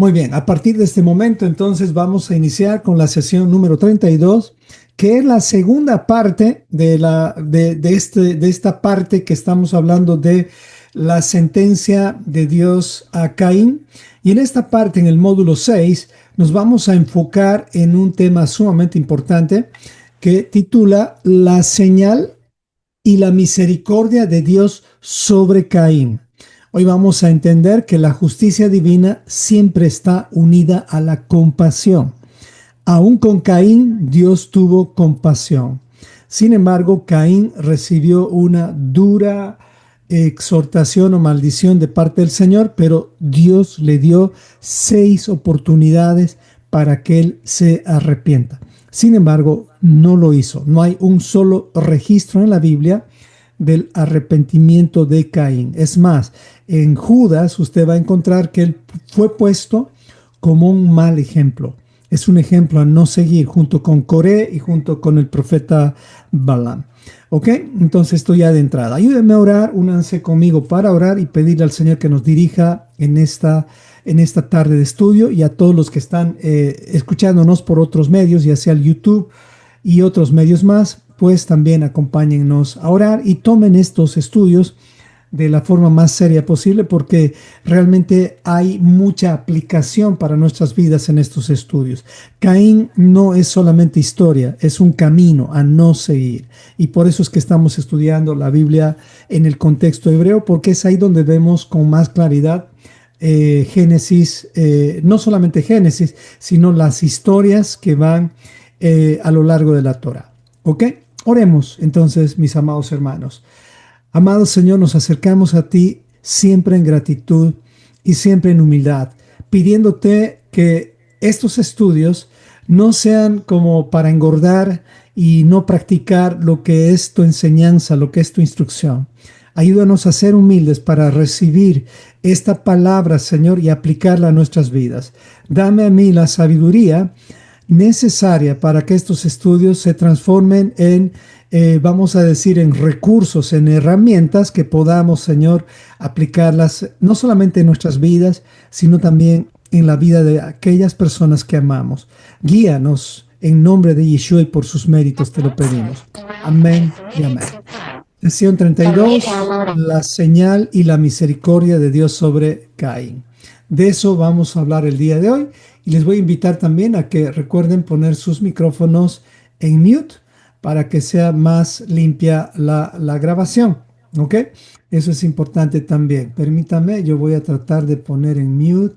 Muy bien, a partir de este momento entonces vamos a iniciar con la sesión número 32, que es la segunda parte de esta parte que estamos hablando de la sentencia de Dios a Caín. Y en esta parte, en el módulo 6, nos vamos a enfocar en un tema sumamente importante que titula La señal y la misericordia de Dios sobre Caín. Hoy vamos a entender que la justicia divina siempre está unida a la compasión. Aún con Caín, Dios tuvo compasión. Sin embargo, Caín recibió una dura exhortación o maldición de parte del Señor, pero Dios le dio 6 oportunidades para que él se arrepienta. Sin embargo, no lo hizo. No hay un solo registro en la Biblia del arrepentimiento de Caín. Es más, en Judas usted va a encontrar que él fue puesto como un mal ejemplo. Es un ejemplo a no seguir, junto con Coré y junto con el profeta Balaam. ¿Ok? Entonces esto ya de entrada. Ayúdenme a orar, únanse conmigo para orar y pedirle al Señor que nos dirija en esta tarde de estudio, y a todos los que están escuchándonos por otros medios, ya sea el YouTube y otros medios más, pues también acompáñennos a orar y tomen estos estudios de la forma más seria posible, porque realmente hay mucha aplicación para nuestras vidas en estos estudios. Caín no es solamente historia, es un camino a no seguir, y por eso es que estamos estudiando la Biblia en el contexto hebreo, porque es ahí donde vemos con más claridad Génesis, no solamente Génesis, sino las historias que van a lo largo de la Torá. ¿Ok? Oremos entonces, mis amados hermanos. Amado Señor, nos acercamos a ti siempre en gratitud y siempre en humildad, pidiéndote que estos estudios no sean como para engordar y no practicar lo que es tu enseñanza, lo que es tu instrucción. Ayúdanos a ser humildes para recibir esta palabra, Señor, y aplicarla a nuestras vidas. Dame a mí la sabiduría necesaria para que estos estudios se transformen en, vamos a decir, en recursos, en herramientas que podamos, Señor, aplicarlas no solamente en nuestras vidas, sino también en la vida de aquellas personas que amamos. Guíanos en nombre de Yeshua y por sus méritos te lo pedimos. Amén y amén. Sesión 32, la señal y la misericordia de Dios sobre Caín. De eso vamos a hablar el día de hoy, y les voy a invitar también a que recuerden poner sus micrófonos en mute para que sea más limpia la grabación. ¿Ok? Eso es importante también. Permítame, yo voy a tratar de poner en mute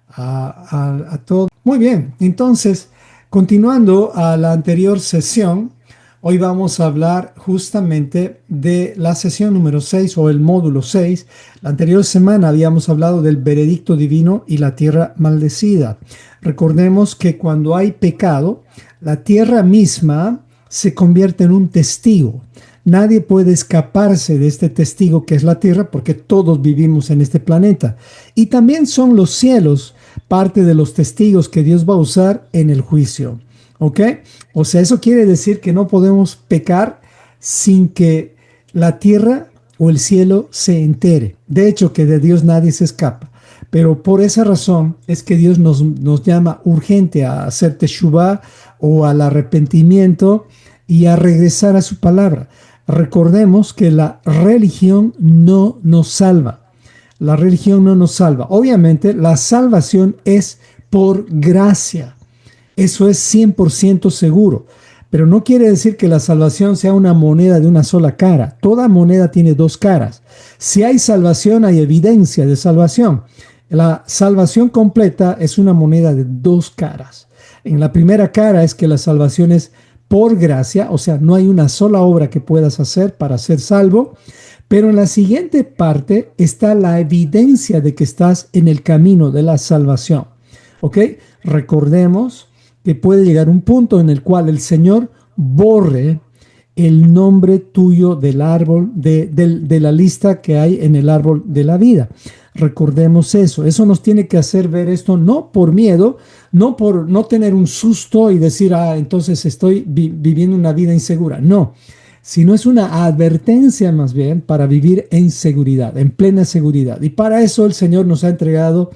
a todo. Muy bien, entonces, continuando a la anterior sesión, hoy vamos a hablar justamente de la sesión número 6 o el módulo 6. La anterior semana habíamos hablado del veredicto divino y la tierra maldecida. Recordemos que cuando hay pecado, la tierra misma se convierte en un testigo. Nadie puede escaparse de este testigo que es la tierra, porque todos vivimos en este planeta. Y también son los cielos parte de los testigos que Dios va a usar en el juicio. ¿Ok? O sea, eso quiere decir que no podemos pecar sin que la tierra o el cielo se entere. De hecho, que de Dios nadie se escapa. Pero por esa razón es que Dios nos llama urgente a hacer teshuvá o al arrepentimiento y a regresar a su palabra. Recordemos que la religión no nos salva. La religión no nos salva. Obviamente, la salvación es por gracia. Eso es 100% seguro, pero no quiere decir que la salvación sea una moneda de una sola cara. Toda moneda tiene dos caras. Si hay salvación, hay evidencia de salvación. La salvación completa es una moneda de dos caras. En la primera cara es que la salvación es por gracia, o sea, no hay una sola obra que puedas hacer para ser salvo, pero en la siguiente parte está la evidencia de que estás en el camino de la salvación. ¿Ok? Recordemos que puede llegar un punto en el cual el Señor borre el nombre tuyo del árbol, de la lista que hay en el árbol de la vida. Recordemos eso. Eso nos tiene que hacer ver esto no por miedo, no por no tener un susto y decir, entonces estoy viviendo una vida insegura. No, sino es una advertencia más bien para vivir en seguridad, en plena seguridad. Y para eso el Señor nos ha entregado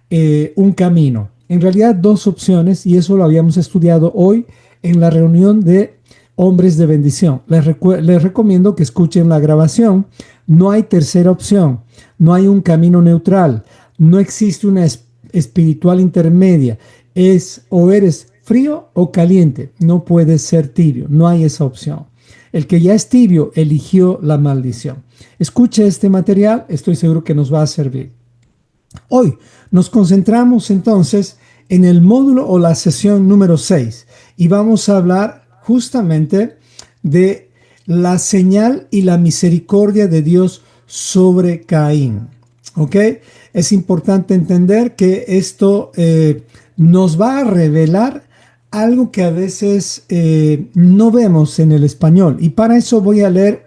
un camino. En realidad, dos opciones, y eso lo habíamos estudiado hoy en la reunión de hombres de bendición. Les recomiendo que escuchen la grabación. No hay tercera opción, no hay un camino neutral, no existe una espiritual intermedia. Es o eres frío o caliente, no puedes ser tibio, no hay esa opción. El que ya es tibio eligió la maldición. Escuche este material, estoy seguro que nos va a servir. Hoy nos concentramos entonces en el módulo o la sesión número 6 y vamos a hablar justamente de la señal y la misericordia de Dios sobre Caín. ¿Ok? Es importante entender que esto nos va a revelar algo que a veces no vemos en el español. Y para eso voy a leer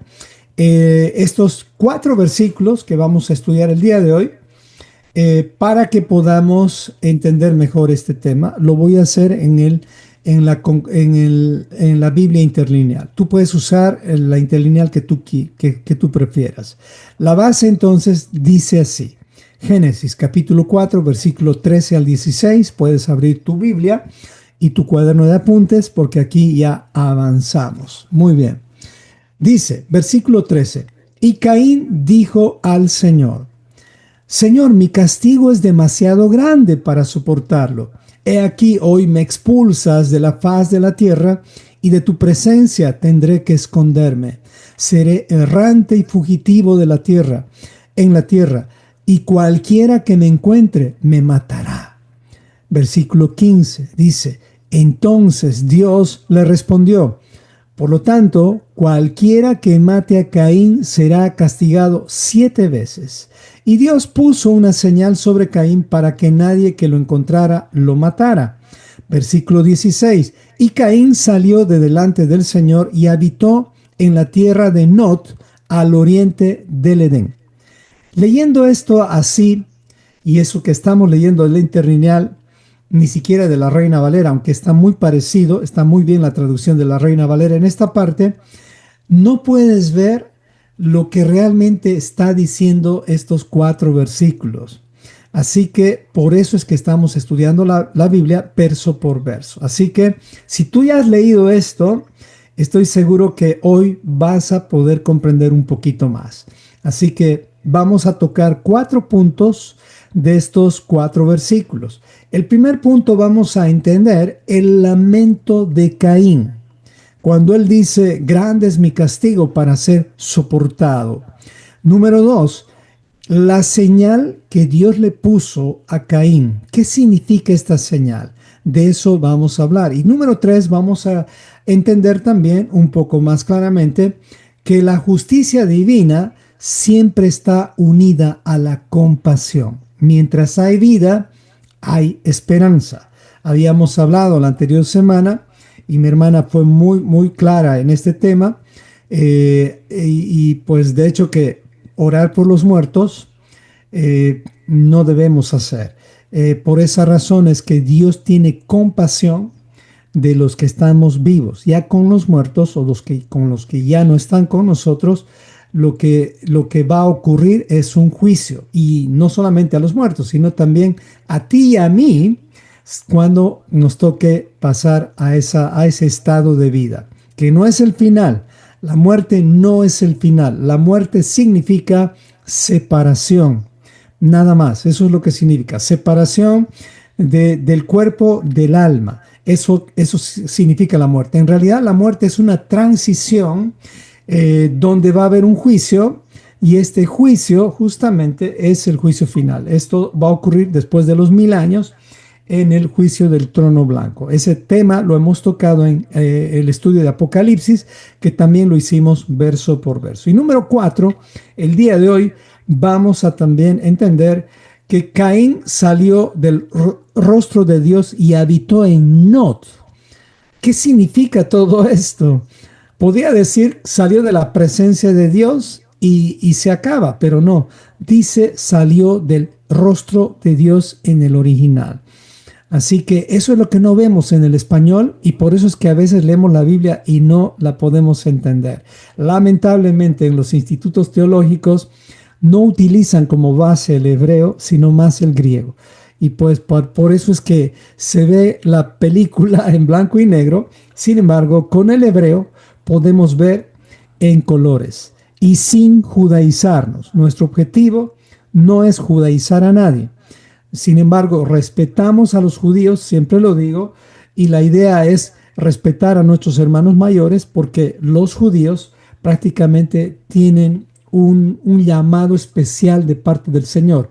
estos 4 versículos que vamos a estudiar el día de hoy. Para que podamos entender mejor este tema, lo voy a hacer en la Biblia interlineal. Tú puedes usar la interlineal que tú prefieras. La base entonces dice así. Génesis capítulo 4, versículo 13 al 16. Puedes abrir tu Biblia y tu cuaderno de apuntes porque aquí ya avanzamos. Muy bien. Dice, versículo 13. Y Caín dijo al Señor: Señor, mi castigo es demasiado grande para soportarlo. He aquí hoy me expulsas de la faz de la tierra y de tu presencia tendré que esconderme. Seré errante y fugitivo de la tierra, en la tierra, y cualquiera que me encuentre me matará. Versículo 15 dice, entonces Dios le respondió: por lo tanto, cualquiera que mate a Caín será castigado 7 veces. Y Dios puso una señal sobre Caín para que nadie que lo encontrara lo matara. Versículo 16. Y Caín salió de delante del Señor y habitó en la tierra de Nod, al oriente del Edén. Leyendo esto así, y eso que estamos leyendo del interlineal, ni siquiera de la Reina Valera, aunque está muy parecido, está muy bien la traducción de la Reina Valera en esta parte, no puedes ver lo que realmente está diciendo estos 4 versículos. Así que por eso es que estamos estudiando la Biblia verso por verso. Así que si tú ya has leído esto, estoy seguro que hoy vas a poder comprender un poquito más. Así que vamos a tocar 4 puntos de estos 4 versículos. El primer punto, vamos a entender el lamento de Caín. Cuando él dice, grande es mi castigo para ser soportado. Número 2, la señal que Dios le puso a Caín. ¿Qué significa esta señal? De eso vamos a hablar. Y número 3, vamos a entender también un poco más claramente que la justicia divina siempre está unida a la compasión. Mientras hay vida, hay esperanza. Habíamos hablado la anterior semana y mi hermana fue muy clara en este tema. Y pues de hecho que orar por los muertos no debemos hacer. Por esa razón es que Dios tiene compasión de los que estamos vivos. Ya con los muertos o con los que ya no están con nosotros, lo que va a ocurrir es un juicio, y no solamente a los muertos, sino también a ti y a mí cuando nos toque pasar a ese estado de vida, que no es el final. La muerte no es el final. La muerte significa separación, nada más. Eso es lo que significa, separación del cuerpo del alma. Eso significa la muerte. En realidad la muerte es una transición donde va a haber un juicio, y este juicio justamente es el juicio final. Esto va a ocurrir después de los 1000 años en el juicio del trono blanco. Ese tema lo hemos tocado en el estudio de Apocalipsis, que también lo hicimos verso por verso. Y número 4, el día de hoy vamos a también entender que Caín salió del rostro de Dios y habitó en Nod. ¿Qué significa todo esto? Podría decir salió de la presencia de Dios y se acaba, pero no. Dice salió del rostro de Dios en el original. Así que eso es lo que no vemos en el español, y por eso es que a veces leemos la Biblia y no la podemos entender. Lamentablemente en los institutos teológicos no utilizan como base el hebreo, sino más el griego. y pues por eso es que se ve la película en blanco y negro. Sin embargo, con el hebreo podemos ver en colores y sin judaizarnos. Nuestro objetivo no es judaizar a nadie. Sin embargo, respetamos a los judíos, siempre lo digo, y la idea es respetar a nuestros hermanos mayores porque los judíos prácticamente tienen un llamado especial de parte del Señor.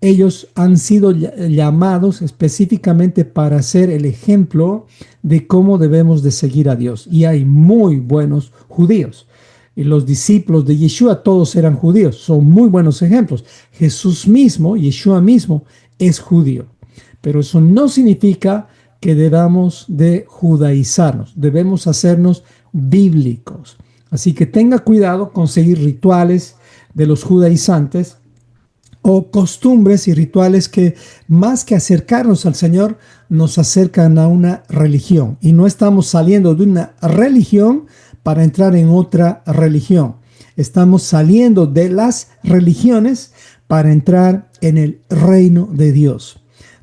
Ellos han sido llamados específicamente para ser el ejemplo de cómo debemos de seguir a Dios. Y hay muy buenos judíos. Y los discípulos de Yeshua todos eran judíos. Son muy buenos ejemplos. Jesús mismo, Yeshua mismo, es judío. Pero eso no significa que debamos de judaizarnos. Debemos hacernos bíblicos. Así que tenga cuidado con seguir rituales de los judaizantes o costumbres y rituales que más que acercarnos al Señor, nos acercan a una religión. Y no estamos saliendo de una religión para entrar en otra religión. Estamos saliendo de las religiones para entrar en el reino de Dios.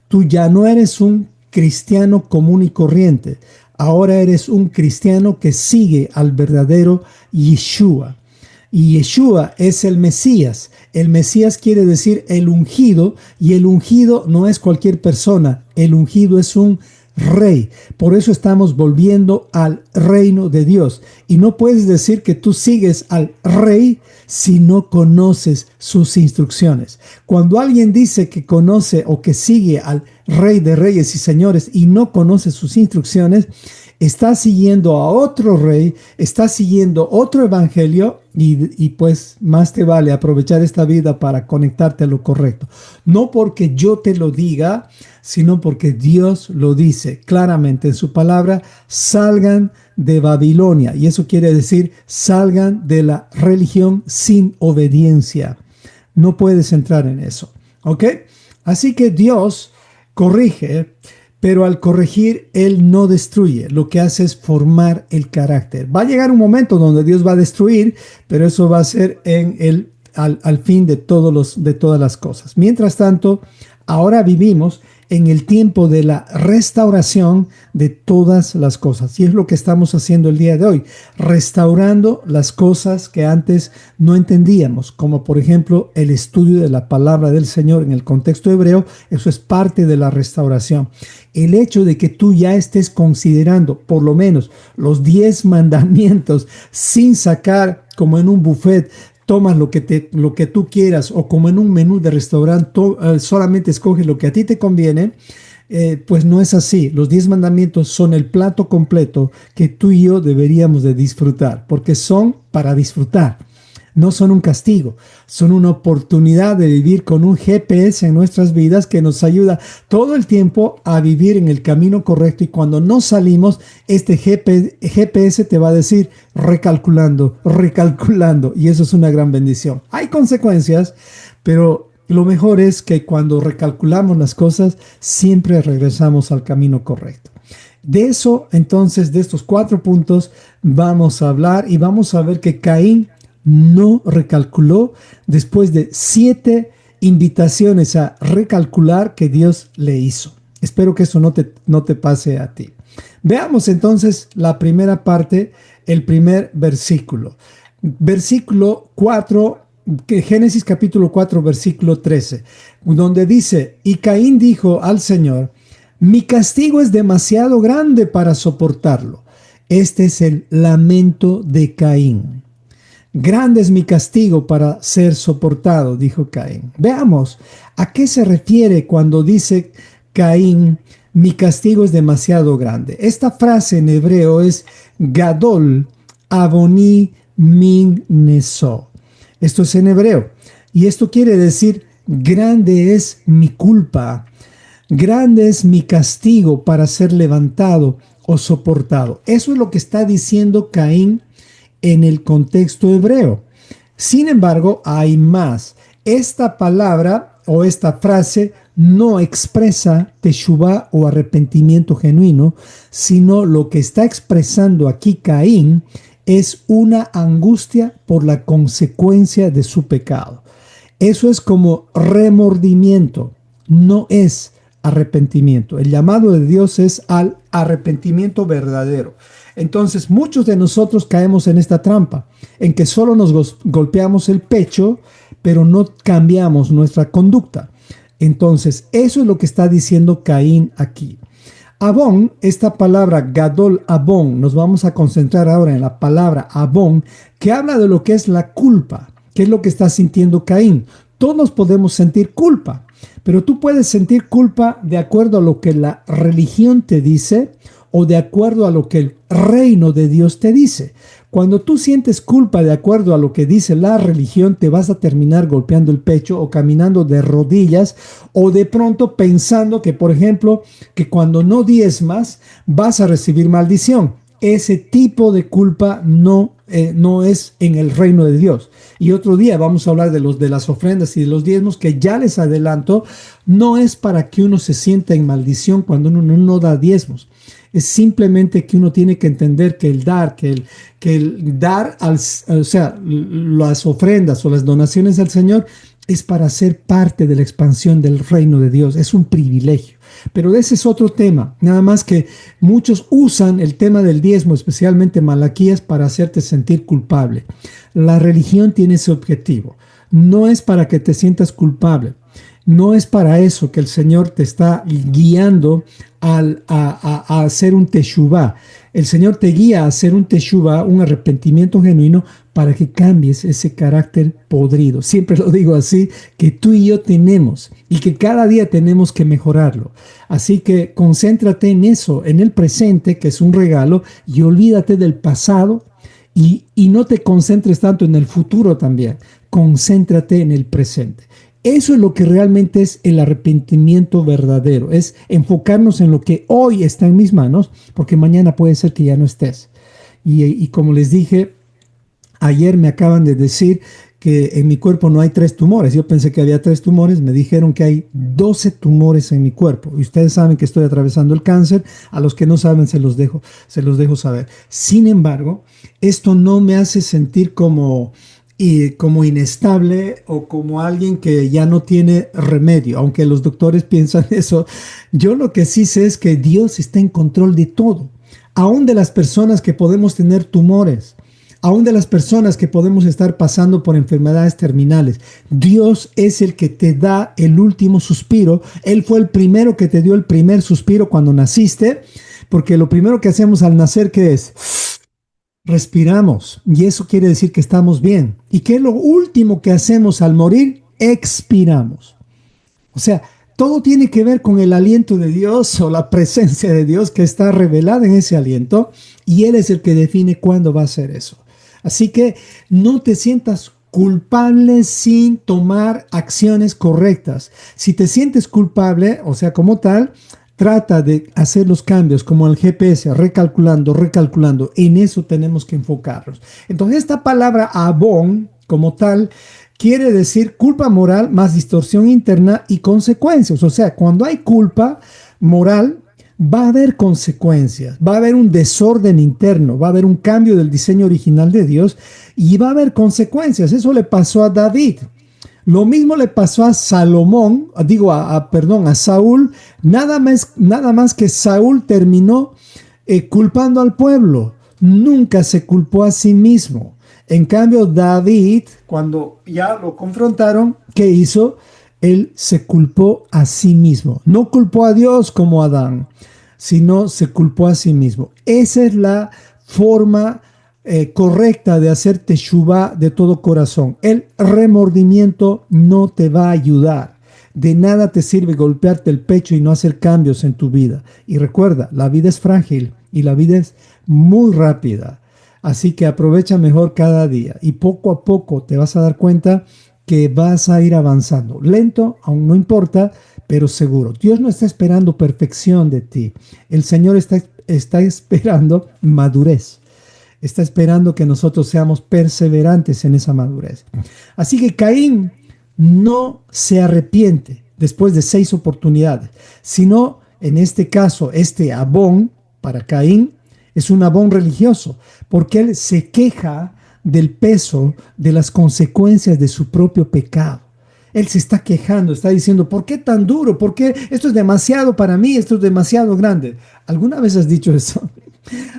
Tú ya no eres un cristiano común y corriente. Ahora eres un cristiano que sigue al verdadero Yeshua. Y Yeshua es el Mesías. El Mesías quiere decir el ungido, y el ungido no es cualquier persona. El ungido es un rey. Por eso estamos volviendo al reino de Dios. Y no puedes decir que tú sigues al rey si no conoces sus instrucciones. Cuando alguien dice que conoce o que sigue al Rey de Reyes y Señores y no conoce sus instrucciones, está siguiendo a otro rey, está siguiendo otro evangelio y pues más te vale aprovechar esta vida para conectarte a lo correcto. No porque yo te lo diga, sino porque Dios lo dice claramente en su palabra: salgan de Babilonia. Y eso quiere decir salgan de la religión sin obediencia. No puedes entrar en eso, ¿ok? Así que Dios corrige, pero al corregir, Él no destruye. Lo que hace es formar el carácter. Va a llegar un momento donde Dios va a destruir, pero eso va a ser al fin de todas las cosas. Mientras tanto, ahora vivimos en el tiempo de la restauración de todas las cosas. Y es lo que estamos haciendo el día de hoy, restaurando las cosas que antes no entendíamos, como por ejemplo el estudio de la palabra del Señor en el contexto hebreo. Eso es parte de la restauración. El hecho de que tú ya estés considerando por lo menos los 10 mandamientos sin sacar como en un buffet, tomas lo que tú quieras, o como en un menú de restaurante, solamente escoges lo que a ti te conviene, pues no es así. Los 10 mandamientos son el plato completo que tú y yo deberíamos de disfrutar, porque son para disfrutar. No son un castigo, son una oportunidad de vivir con un GPS en nuestras vidas que nos ayuda todo el tiempo a vivir en el camino correcto. Y cuando no salimos, este GPS te va a decir recalculando, recalculando. Y eso es una gran bendición. Hay consecuencias, pero lo mejor es que cuando recalculamos las cosas, siempre regresamos al camino correcto. De eso, entonces, de estos 4 puntos, vamos a hablar y vamos a ver que Caín no recalculó después de 7 invitaciones a recalcular que Dios le hizo. Espero que eso no te pase a ti. Veamos entonces la primera parte, el primer versículo. Versículo 4, Génesis capítulo 4, versículo 13, donde dice: y Caín dijo al Señor: mi castigo es demasiado grande para soportarlo. Este es el lamento de Caín. Grande es mi castigo para ser soportado, dijo Caín. Veamos a qué se refiere cuando dice Caín: mi castigo es demasiado grande. Esta frase en hebreo es Gadol Avoni Min Neso. Esto es en hebreo. Y esto quiere decir: grande es mi culpa. Grande es mi castigo para ser levantado o soportado. Eso es lo que está diciendo Caín en el contexto hebreo. Sin embargo, hay más. Esta palabra o esta frase no expresa teshuvá o arrepentimiento genuino, sino lo que está expresando aquí Caín es una angustia por la consecuencia de su pecado. Eso es como remordimiento, no es arrepentimiento. El llamado de Dios es al arrepentimiento verdadero. Entonces, muchos de nosotros caemos en esta trampa, en que solo nos golpeamos el pecho, pero no cambiamos nuestra conducta. Entonces, eso es lo que está diciendo Caín aquí. Abón, esta palabra Gadol Abón, nos vamos a concentrar ahora en la palabra Abón, que habla de lo que es la culpa. ¿Qué es lo que está sintiendo Caín? Todos podemos sentir culpa, pero tú puedes sentir culpa de acuerdo a lo que la religión te dice o de acuerdo a lo que el reino de Dios te dice. Cuando tú sientes culpa de acuerdo a lo que dice la religión, te vas a terminar golpeando el pecho o caminando de rodillas o de pronto pensando que, por ejemplo, que cuando no diezmas vas a recibir maldición. Ese tipo de culpa no es en el reino de Dios. Y otro día vamos a hablar de las ofrendas y de los diezmos, que ya les adelanto, no es para que uno se sienta en maldición cuando uno no da diezmos. Es simplemente que uno tiene que entender que el dar, o sea, las ofrendas o las donaciones al Señor es para ser parte de la expansión del reino de Dios. Es un privilegio. Pero ese es otro tema. Nada más que muchos usan el tema del diezmo, especialmente Malaquías, para hacerte sentir culpable. La religión tiene ese objetivo. No es para que te sientas culpable. No es para eso que el Señor te está guiando a hacer un teshuvá. El Señor te guía a hacer un teshuvá, un arrepentimiento genuino, para que cambies ese carácter podrido. Siempre lo digo así, que tú y yo tenemos y que cada día tenemos que mejorarlo. Así que concéntrate en eso, en el presente, que es un regalo, y olvídate del pasado y no te concentres tanto en el futuro también. Concéntrate en el presente. Eso es lo que realmente es el arrepentimiento verdadero, es enfocarnos en lo que hoy está en mis manos, porque mañana puede ser que ya no estés. Y como les dije, ayer me acaban de decir que en mi cuerpo no hay 3 tumores. Yo pensé que había 3 tumores, me dijeron que hay 12 tumores en mi cuerpo. Y ustedes saben que estoy atravesando el cáncer, a los que no saben se los dejo saber. Sin embargo, esto no me hace sentir como inestable o como alguien que ya no tiene remedio, aunque los doctores piensan eso. Yo lo que sí sé es que Dios está en control de todo, aún de las personas que podemos tener tumores, aún de las personas que podemos estar pasando por enfermedades terminales. Dios es el que te da el último suspiro. Él fue el primero que te dio el primer suspiro cuando naciste, porque lo primero que hacemos al nacer, ¿qué es? Respiramos, y eso quiere decir que estamos bien. ¿Y qué es lo último que hacemos al morir? Expiramos. O sea, todo tiene que ver con el aliento de Dios o la presencia de Dios que está revelada en ese aliento, y Él es el que define cuándo va a hacer eso. Así que no te sientas culpable sin tomar acciones correctas. Si te sientes culpable, o sea, como tal, trata de hacer los cambios como el GPS, recalculando. En eso tenemos que enfocarnos. Entonces, esta palabra abón, como tal, quiere decir culpa moral más distorsión interna y consecuencias. O sea, cuando hay culpa moral, va a haber consecuencias, va a haber un desorden interno, va a haber un cambio del diseño original de Dios y va a haber consecuencias. Eso le pasó a David. Lo mismo le pasó a Salomón, a Saúl, nada más que Saúl terminó culpando al pueblo. Nunca se culpó a sí mismo. En cambio, David, cuando ya lo confrontaron, ¿qué hizo? Él se culpó a sí mismo. No culpó a Dios como Adán, sino se culpó a sí mismo. Esa es la forma correcta de hacer teshuvá de todo corazón. El remordimiento no te va a ayudar. De nada te sirve golpearte el pecho y no hacer cambios en tu vida. Y recuerda, la vida es frágil y la vida es muy rápida. Así que aprovecha mejor cada día y poco a poco te vas a dar cuenta que vas a ir avanzando. Lento, aún no importa, pero seguro. Dios no está esperando perfección de ti. El Señor está esperando madurez. Está esperando que nosotros seamos perseverantes en esa madurez. Así que Caín no se arrepiente después de 6 oportunidades, sino en este caso, este abón para Caín es un abón religioso, porque él se queja del peso de las consecuencias de su propio pecado. Él se está quejando, está diciendo, ¿por qué tan duro? ¿Por qué esto es demasiado para mí? Esto es demasiado grande. ¿Alguna vez has dicho eso?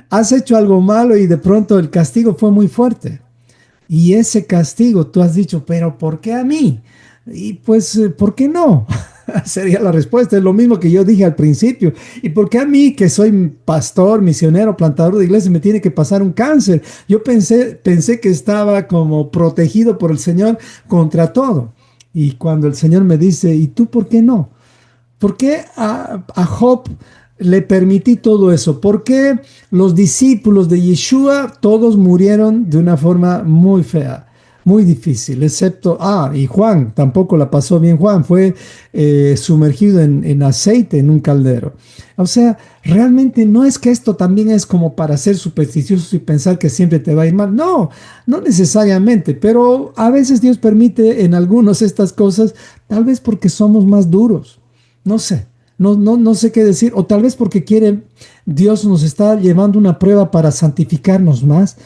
Has hecho algo malo y de pronto el castigo fue muy fuerte. Y ese castigo tú has dicho, pero ¿por qué a mí? Y pues, ¿por qué no? Sería la respuesta. Es lo mismo que yo dije al principio. ¿Y por qué a mí, que soy pastor, misionero, plantador de iglesia, me tiene que pasar un cáncer? Yo pensé que estaba como protegido por el Señor contra todo. Y cuando el Señor me dice, ¿y tú por qué no? ¿Por qué a Job le permití todo eso? ¿Por qué los discípulos de Yeshua todos murieron de una forma muy fea, muy difícil? Excepto, y Juan, tampoco la pasó bien Juan, fue sumergido en aceite en un caldero. O sea, realmente no es que esto también es como para ser supersticiosos y pensar que siempre te va a ir mal. No, no necesariamente, pero a veces Dios permite en algunos estas cosas, tal vez porque somos más duros. No sé, no sé qué decir, o tal vez porque Dios nos está llevando una prueba para santificarnos más.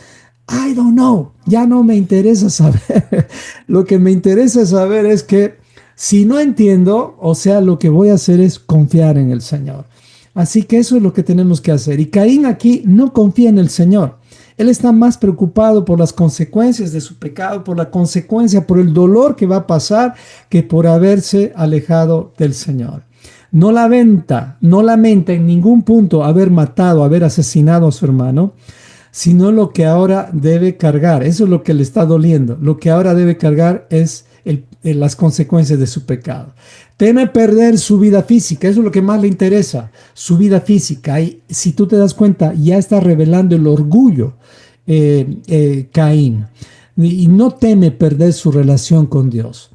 I don't know, ya no me interesa saber. Lo que me interesa saber es que si no entiendo, o sea, lo que voy a hacer es confiar en el Señor. Así que eso es lo que tenemos que hacer. Y Caín aquí no confía en el Señor. Él está más preocupado por las consecuencias de su pecado, por la consecuencia, por el dolor que va a pasar, que por haberse alejado del Señor. No lamenta en ningún punto haber matado, haber asesinado a su hermano, sino lo que ahora debe cargar. Eso es lo que le está doliendo. Lo que ahora debe cargar es las consecuencias de su pecado. Teme perder su vida física. Eso es lo que más le interesa. Su vida física. Y si tú te das cuenta, ya está revelando el orgullo Caín. Y no teme perder su relación con Dios.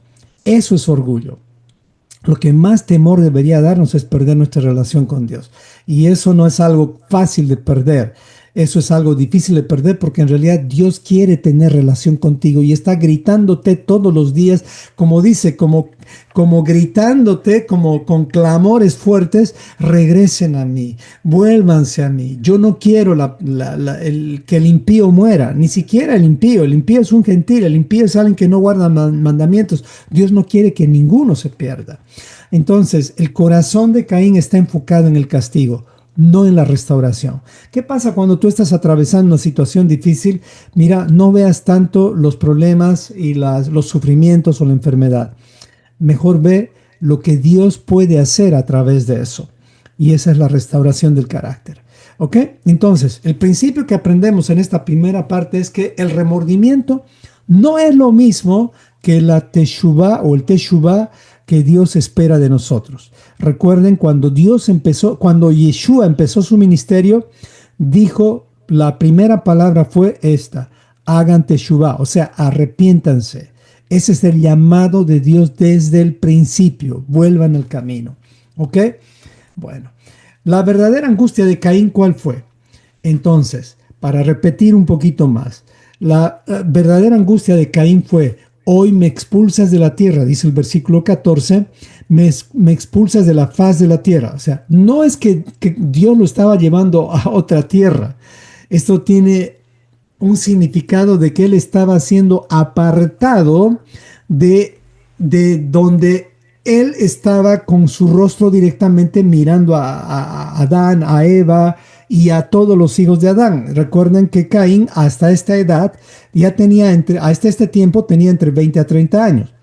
Eso es orgullo. Lo que más temor debería darnos es perder nuestra relación con Dios. Y eso no es algo fácil de perder. Eso es algo difícil de perder porque en realidad Dios quiere tener relación contigo y está gritándote todos los días, como dice, como gritándote, como con clamores fuertes, regresen a mí, vuélvanse a mí. Yo no quiero que el impío muera, ni siquiera el impío es un gentil, el impío es alguien que no guarda mandamientos. Dios no quiere que ninguno se pierda. Entonces, el corazón de Caín está enfocado en el castigo, no en la restauración. ¿Qué pasa cuando tú estás atravesando una situación difícil? Mira, no veas tanto los problemas y los sufrimientos o la enfermedad. Mejor ve lo que Dios puede hacer a través de eso. Y esa es la restauración del carácter. ¿Ok? Entonces, el principio que aprendemos en esta primera parte es que el remordimiento no es lo mismo que la teshuvá o el teshuvá que Dios espera de nosotros. Recuerden, cuando Yeshua empezó su ministerio, dijo, la primera palabra fue esta: hagan teshuvá, o sea, arrepiéntanse. Ese es el llamado de Dios desde el principio, vuelvan al camino. ¿Ok? Bueno, la verdadera angustia de Caín, ¿cuál fue? Entonces, para repetir un poquito más, la verdadera angustia de Caín fue: hoy me expulsas de la tierra, dice el versículo 14, me expulsas de la faz de la tierra. O sea, no es que Dios lo estaba llevando a otra tierra. Esto tiene un significado de que él estaba siendo apartado de donde él estaba con su rostro directamente mirando a Adán, a Eva y a todos los hijos de Adán. Recuerden que Caín hasta esta edad ya tenía hasta este tiempo tenía entre 20 a 30 años.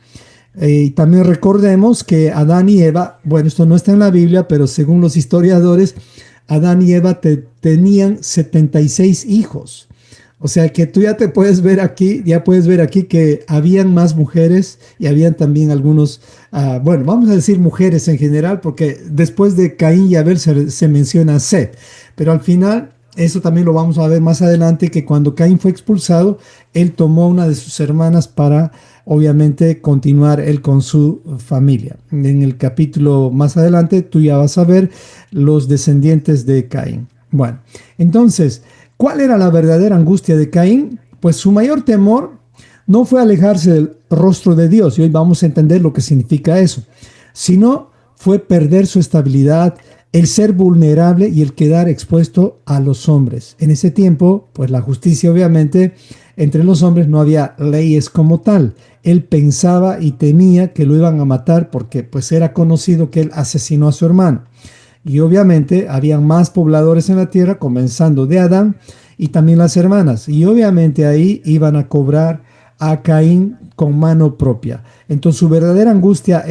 Y también recordemos que Adán y Eva, bueno, esto no está en la Biblia, pero según los historiadores, Adán y Eva tenían 76 hijos. O sea que tú ya puedes ver aquí que habían más mujeres y habían también algunos, bueno, vamos a decir mujeres en general, porque después de Caín y Abel se menciona Set, pero al final, eso también lo vamos a ver más adelante, que cuando Caín fue expulsado, él tomó una de sus hermanas para, obviamente, continuar él con su familia. En el capítulo más adelante, tú ya vas a ver los descendientes de Caín. Bueno, entonces, ¿cuál era la verdadera angustia de Caín? Pues su mayor temor no fue alejarse del rostro de Dios, y hoy vamos a entender lo que significa eso, sino fue perder su estabilidad el ser vulnerable y el quedar expuesto a los hombres. En ese tiempo, pues la justicia obviamente entre los hombres no había leyes como tal. Él pensaba y temía que lo iban a matar porque pues era conocido que él asesinó a su hermano. Y obviamente habían más pobladores en la tierra, comenzando de Adán y también las hermanas. Y obviamente ahí iban a cobrar a Caín con mano propia. Entonces su verdadera angustia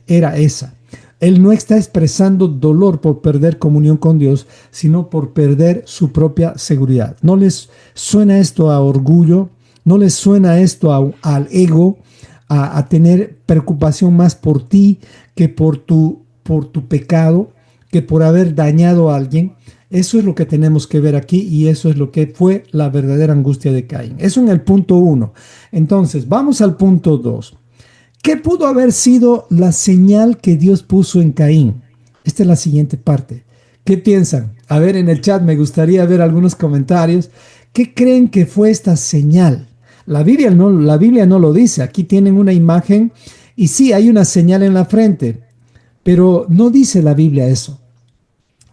era esa. Él no está expresando dolor por perder comunión con Dios, sino por perder su propia seguridad. ¿No les suena esto a orgullo? ¿No les suena esto al ego? A tener preocupación más por ti que por tu pecado, que por haber dañado a alguien. Eso es lo que tenemos que ver aquí y eso es lo que fue la verdadera angustia de Caín. Eso en el punto 1. Entonces, vamos al punto 2. ¿Qué pudo haber sido la señal que Dios puso en Caín? Esta es la siguiente parte. ¿Qué piensan? A ver, en el chat me gustaría ver algunos comentarios. ¿Qué creen que fue esta señal? La Biblia no lo dice. Aquí tienen una imagen y sí, hay una señal en la frente, pero no dice la Biblia eso.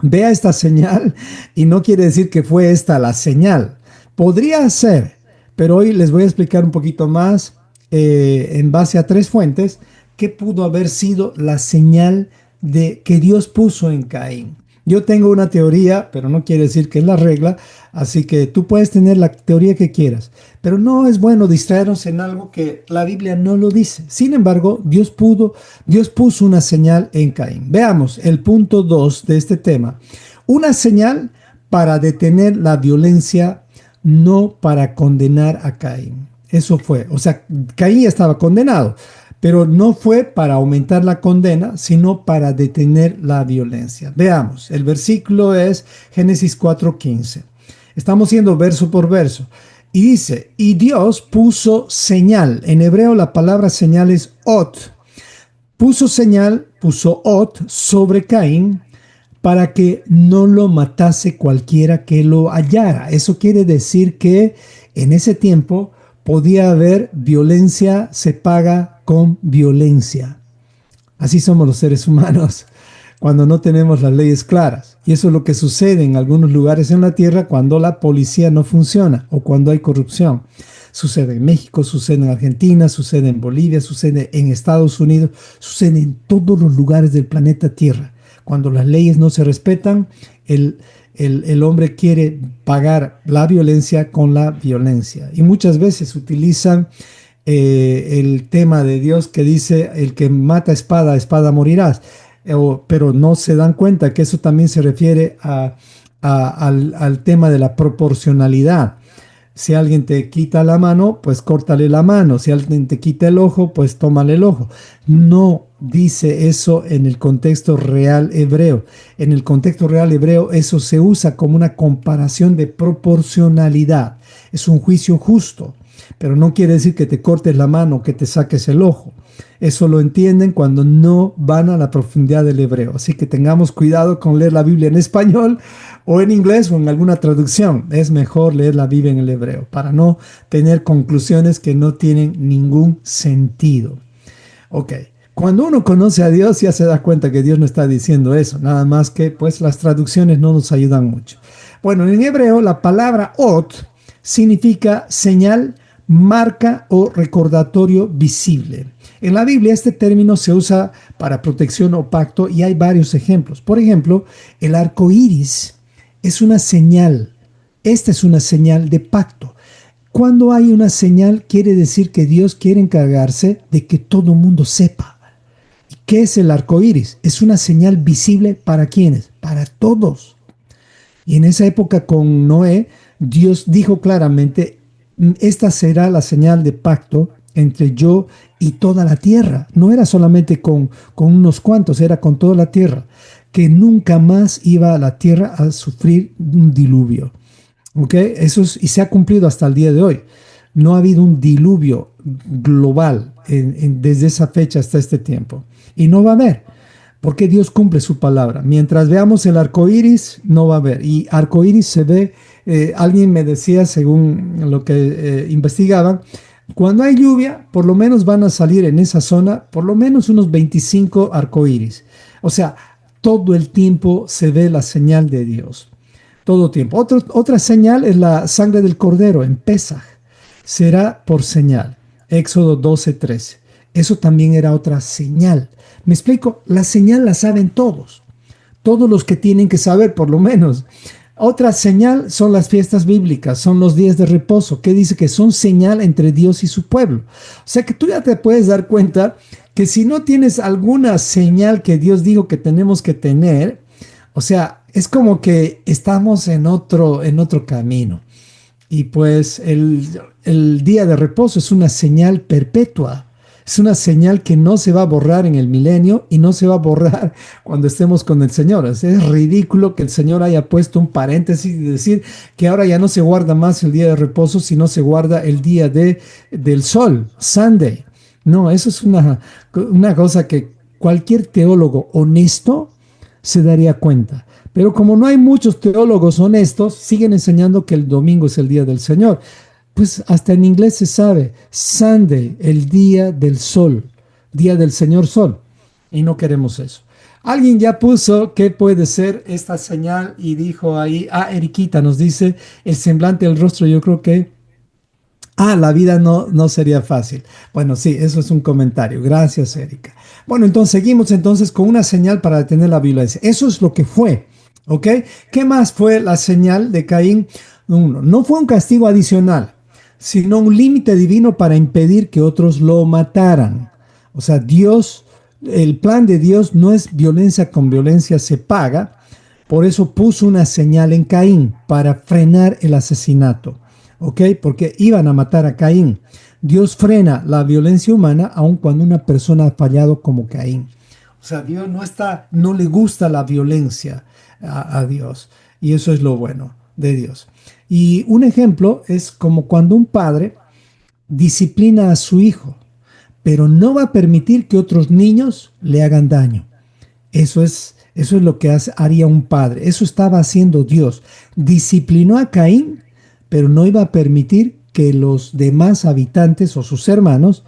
Vea esta señal y no quiere decir que fue esta la señal. Podría ser, pero hoy les voy a explicar un poquito más en base a 3 fuentes qué pudo haber sido la señal de que Dios puso en Caín. Yo tengo una teoría, pero no quiere decir que es la regla, así que tú puedes tener la teoría que quieras, pero no es bueno distraernos en algo que la Biblia no lo dice. Sin embargo, Dios puso una señal en Caín. Veamos el punto 2 de este tema. Una señal para detener la violencia, no para condenar a Caín. Eso fue, o sea, Caín ya estaba condenado, pero no fue para aumentar la condena, sino para detener la violencia. Veamos, el versículo es Génesis 4:15. Estamos yendo verso por verso. Y dice, y Dios puso señal. En hebreo la palabra señal es ot. Puso señal, puso ot sobre Caín para que no lo matase cualquiera que lo hallara. Eso quiere decir que en ese tiempo podía haber violencia, se paga con violencia. Así somos los seres humanos cuando no tenemos las leyes claras. Y eso es lo que sucede en algunos lugares en la tierra cuando la policía no funciona o cuando hay corrupción. Sucede en México, sucede en Argentina, sucede en Bolivia, sucede en Estados Unidos, sucede en todos los lugares del planeta Tierra. Cuando las leyes no se respetan, el hombre quiere pagar la violencia con la violencia. Y muchas veces utilizan el tema de Dios que dice, el que mata espada, espada morirás. Pero no se dan cuenta que eso también se refiere al tema de la proporcionalidad. Si alguien te quita la mano, pues córtale la mano. Si alguien te quita el ojo, pues tómale el ojo. No dice eso en el contexto real hebreo. En el contexto real hebreo eso se usa como una comparación de proporcionalidad. Es un juicio justo, pero no quiere decir que te cortes la mano o que te saques el ojo. Eso lo entienden cuando no van a la profundidad del hebreo. Así que tengamos cuidado con leer la Biblia en español o en inglés o en alguna traducción. Es mejor leer la Biblia en el hebreo para no tener conclusiones que no tienen ningún sentido. Ok, cuando uno conoce a Dios ya se da cuenta que Dios no está diciendo eso. Nada más que pues las traducciones no nos ayudan mucho. Bueno, en hebreo la palabra ot significa señal, marca o recordatorio visible. En la Biblia este término se usa para protección o pacto y hay varios ejemplos. Por ejemplo, el arco iris es una señal. Esta es una señal de pacto. Cuando hay una señal quiere decir que Dios quiere encargarse de que todo el mundo sepa. ¿Qué es el arco iris? Es una señal visible para ¿quiénes? Para todos. Y en esa época con Noé, Dios dijo claramente, esta será la señal de pacto entre yo y toda la tierra. No era solamente con unos cuantos, era con toda la tierra. Que nunca más iba a la tierra a sufrir un diluvio. ¿Ok? Eso es, y se ha cumplido hasta el día de hoy. No ha habido un diluvio global desde esa fecha hasta este tiempo. Y no va a haber, porque Dios cumple su palabra. Mientras veamos el arco iris, no va a haber. Y arco iris se ve, alguien me decía, según lo que investigaban, cuando hay lluvia, por lo menos van a salir en esa zona, por lo menos unos 25 arcoíris. O sea, todo el tiempo se ve la señal de Dios. Todo tiempo. Otra señal es la sangre del cordero en Pesaj. Será por señal. Éxodo 12:13. Eso también era otra señal. Me explico, la señal la saben todos. Todos los que tienen que saber, por lo menos. Otra señal son las fiestas bíblicas, son los días de reposo, que dice que son señal entre Dios y su pueblo. O sea que tú ya te puedes dar cuenta que si no tienes alguna señal que Dios dijo que tenemos que tener, o sea, es como que estamos en otro camino. Y pues el día de reposo es una señal perpetua. Es una señal que no se va a borrar en el milenio y no se va a borrar cuando estemos con el Señor. Es ridículo que el Señor haya puesto un paréntesis y decir que ahora ya no se guarda más el día de reposo, sino se guarda el día del sol, Sunday. No, eso es una cosa que cualquier teólogo honesto se daría cuenta. Pero como no hay muchos teólogos honestos, siguen enseñando que el domingo es el día del Señor. Pues hasta en inglés se sabe, Sunday, el día del sol, día del Señor Sol. Y no queremos eso. Alguien ya puso qué puede ser esta señal y dijo ahí, Eriquita nos dice, el semblante del rostro, yo creo que, la vida no sería fácil. Bueno, sí, eso es un comentario. Gracias, Erika. Bueno, entonces seguimos entonces con una señal para detener la violencia. Eso es lo que fue, ¿ok? ¿Qué más fue la señal de Caín? Uno, no fue un castigo adicional, sino un límite divino para impedir que otros lo mataran. O sea, el plan de Dios no es violencia con violencia se paga, por eso puso una señal en Caín para frenar el asesinato, ¿ok? Porque iban a matar a Caín. Dios frena la violencia humana aun cuando una persona ha fallado como Caín. O sea, Dios no le gusta la violencia a Dios, y eso es lo bueno de Dios. Y un ejemplo es como cuando un padre disciplina a su hijo, pero no va a permitir que otros niños le hagan daño. Eso es lo que haría un padre. Eso estaba haciendo Dios. Disciplinó a Caín, pero no iba a permitir que los demás habitantes o sus hermanos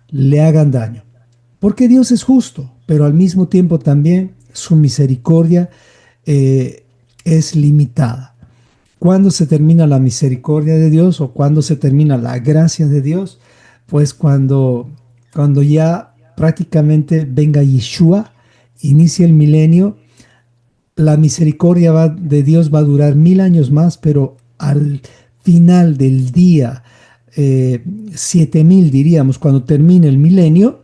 le hagan daño. Porque Dios es justo, pero al mismo tiempo también su misericordia es limitada. ¿Cuándo se termina la misericordia de Dios o cuándo se termina la gracia de Dios? Pues cuando ya prácticamente venga Yeshua, inicia el milenio, la misericordia de Dios va a durar 1000 años más, pero al final del día, 7000 diríamos, cuando termine el milenio,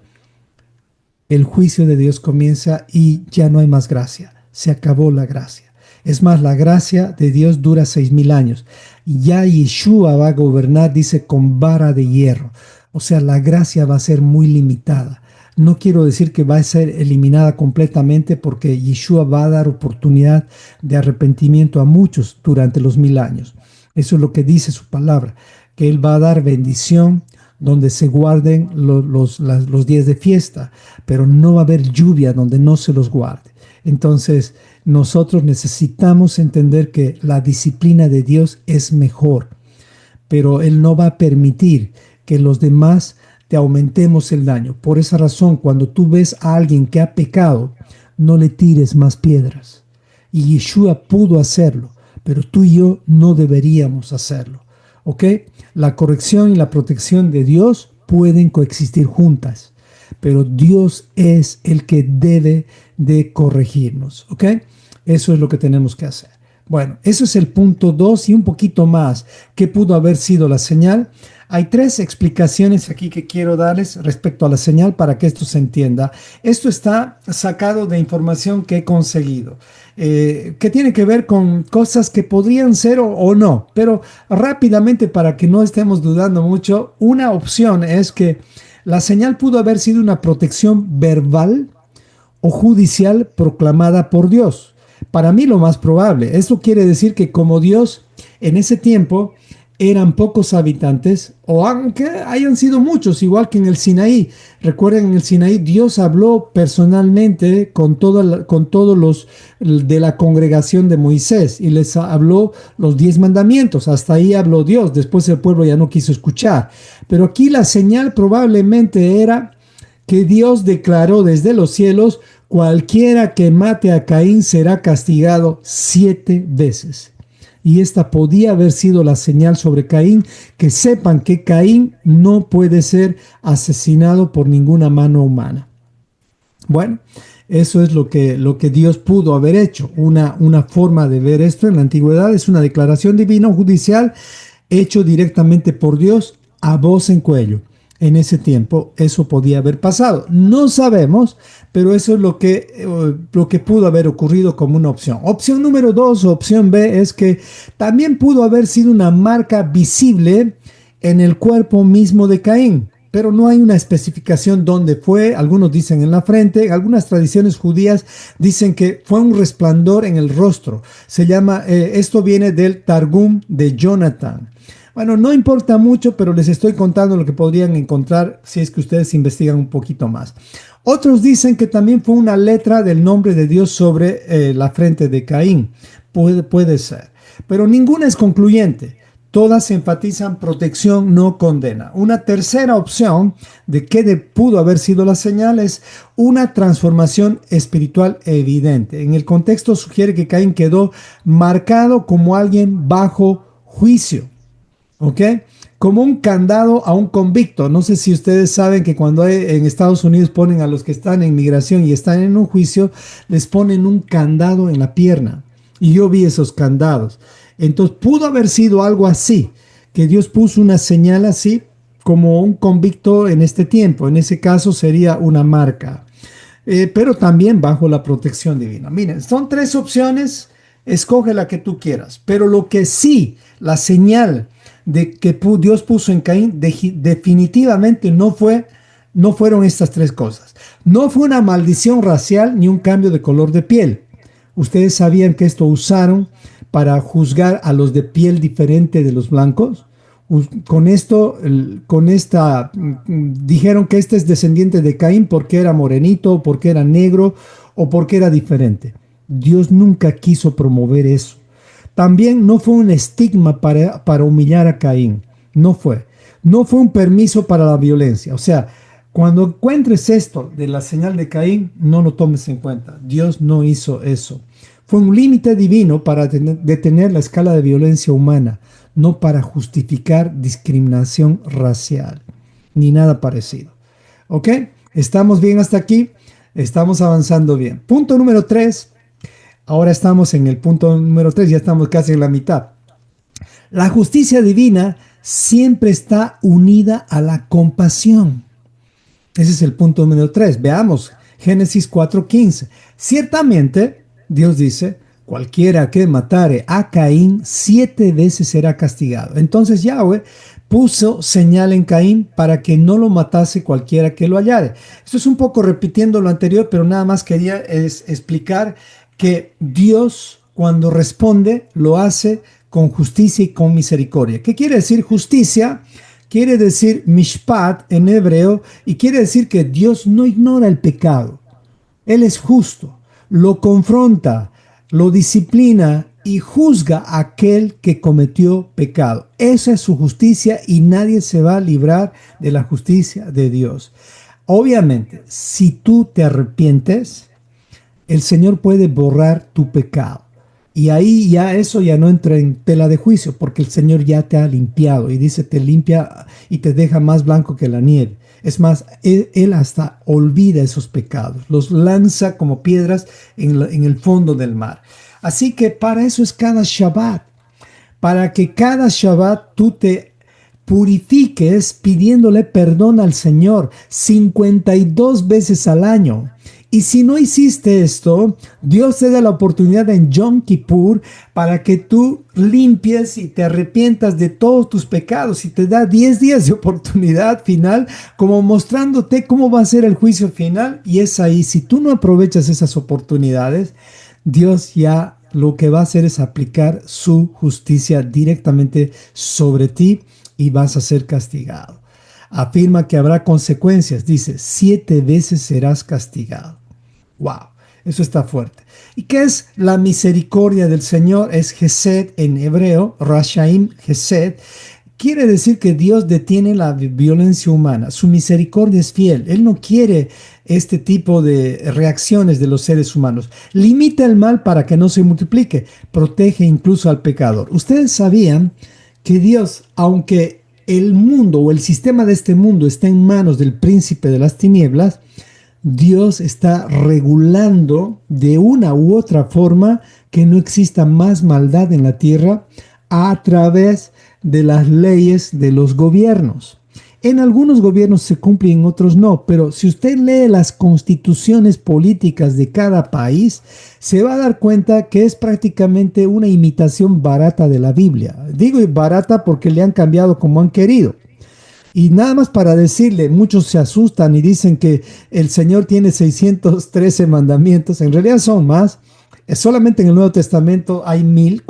el juicio de Dios comienza y ya no hay más gracia, se acabó la gracia. Es más, la gracia de Dios dura 6000 años. Ya Yeshua va a gobernar, dice, con vara de hierro. O sea, la gracia va a ser muy limitada. No quiero decir que va a ser eliminada completamente porque Yeshua va a dar oportunidad de arrepentimiento a muchos durante los 1000 años. Eso es lo que dice su palabra, que Él va a dar bendición donde se guarden los días de fiesta, pero no va a haber lluvia donde no se los guarde. Entonces, nosotros necesitamos entender que la disciplina de Dios es mejor, pero Él no va a permitir que los demás te aumentemos el daño. Por esa razón, cuando tú ves a alguien que ha pecado, no le tires más piedras. Y Yeshua pudo hacerlo, pero tú y yo no deberíamos hacerlo. ¿Ok? La corrección y la protección de Dios pueden coexistir juntas, pero Dios es el que debe de corregirnos. ¿Ok? Eso es lo que tenemos que hacer. Bueno, eso es el punto 2 y un poquito más. ¿Qué pudo haber sido la señal? Hay 3 explicaciones aquí que quiero darles respecto a la señal para que esto se entienda. Esto está sacado de información que he conseguido, que tiene que ver con cosas que podrían ser o no. Pero rápidamente, para que no estemos dudando mucho, una opción es que la señal pudo haber sido una protección verbal o judicial proclamada por Dios. Para mí lo más probable. Esto quiere decir que como Dios en ese tiempo eran pocos habitantes, o aunque hayan sido muchos, igual que en el Sinaí. Recuerden, en el Sinaí Dios habló personalmente con todos los de la congregación de Moisés y les habló los 10 mandamientos. Hasta ahí habló Dios. Después el pueblo ya no quiso escuchar. Pero aquí la señal probablemente era que Dios declaró desde los cielos cualquiera que mate a Caín será castigado 7 veces. Y esta podía haber sido la señal sobre Caín, que sepan que Caín no puede ser asesinado por ninguna mano humana. Bueno, eso es lo que Dios pudo haber hecho. Una forma de ver esto en la antigüedad es una declaración divina judicial hecho directamente por Dios a voz en cuello. En ese tiempo eso podía haber pasado. No sabemos, pero eso es lo que pudo haber ocurrido como una opción. Opción número 2 o opción B es que también pudo haber sido una marca visible en el cuerpo mismo de Caín, pero no hay una especificación dónde fue. Algunos dicen en la frente, algunas tradiciones judías dicen que fue un resplandor en el rostro. Esto viene del Targum de Jonathan. Bueno, no importa mucho, pero les estoy contando lo que podrían encontrar si es que ustedes investigan un poquito más. Otros dicen que también fue una letra del nombre de Dios sobre la frente de Caín. Puede ser, pero ninguna es concluyente. Todas enfatizan protección, no condena. Una tercera opción de qué pudo haber sido la señal es una transformación espiritual evidente. En el contexto sugiere que Caín quedó marcado como alguien bajo juicio. ¿Ok? Como un candado a un convicto. No sé si ustedes saben que cuando en Estados Unidos ponen a los que están en migración y están en un juicio, les ponen un candado en la pierna. Y yo vi esos candados. Entonces pudo haber sido algo así, que Dios puso una señal así como un convicto en este tiempo. En ese caso sería una marca. Pero también bajo la protección divina. Miren, son 3 opciones. Escoge la que tú quieras. Pero lo que sí, la señal de que Dios puso en Caín definitivamente no fueron estas 3 cosas. No fue una maldición racial ni un cambio de color de piel. Ustedes sabían que esto usaron para juzgar a los de piel diferente de los blancos. Dijeron que este es descendiente de Caín porque era morenito, porque era negro o porque era diferente. Dios nunca quiso promover eso. También no fue un estigma para humillar a Caín. No fue. No fue un permiso para la violencia. O sea, cuando encuentres esto de la señal de Caín, no lo tomes en cuenta. Dios no hizo eso. Fue un límite divino para detener la escala de violencia humana, no para justificar discriminación racial, ni nada parecido. ¿Ok? ¿Estamos bien hasta aquí? Estamos avanzando bien. Punto número 3. Ahora estamos en el punto número 3, ya estamos casi en la mitad. La justicia divina siempre está unida a la compasión. Ese es el punto número 3. Veamos, Génesis 4:15. Ciertamente, Dios dice, cualquiera que matare a Caín 7 veces será castigado. Entonces Yahweh puso señal en Caín para que no lo matase cualquiera que lo hallare. Esto es un poco repitiendo lo anterior, pero nada más quería explicar que Dios, cuando responde, lo hace con justicia y con misericordia. ¿Qué quiere decir justicia? Quiere decir mishpat en hebreo y quiere decir que Dios no ignora el pecado. Él es justo, lo confronta, lo disciplina y juzga a aquel que cometió pecado. Esa es su justicia y nadie se va a librar de la justicia de Dios. Obviamente, si tú te arrepientes, el Señor puede borrar tu pecado. Y ahí eso ya no entra en tela de juicio, porque el Señor ya te ha limpiado y dice, te limpia y te deja más blanco que la nieve. Es más, Él hasta olvida esos pecados, los lanza como piedras en el fondo del mar. Así que para eso es cada Shabbat, para que cada Shabbat tú te purifiques pidiéndole perdón al Señor 52 veces al año. Y si no hiciste esto, Dios te da la oportunidad en Yom Kippur para que tú limpies y te arrepientas de todos tus pecados y te da 10 días de oportunidad final, como mostrándote cómo va a ser el juicio final. Y es ahí, si tú no aprovechas esas oportunidades, Dios ya lo que va a hacer es aplicar su justicia directamente sobre ti y vas a ser castigado. Afirma que habrá consecuencias, dice, 7 veces serás castigado. Wow, eso está fuerte. ¿Y qué es la misericordia del Señor? Es Gesed en hebreo, Rashaim Gesed, quiere decir que Dios detiene la violencia humana. Su misericordia es fiel. Él no quiere este tipo de reacciones de los seres humanos. Limita el mal para que no se multiplique. Protege incluso al pecador. Ustedes sabían que Dios, aunque el mundo o el sistema de este mundo está en manos del príncipe de las tinieblas, Dios está regulando de una u otra forma que no exista más maldad en la tierra a través de las leyes de los gobiernos. En algunos gobiernos se cumplen, en otros no, pero si usted lee las constituciones políticas de cada país, se va a dar cuenta que es prácticamente una imitación barata de la Biblia. Digo barata porque le han cambiado como han querido. Y nada más para decirle, muchos se asustan y dicen que el Señor tiene 613 mandamientos, en realidad son más. Solamente en el Nuevo Testamento hay 1000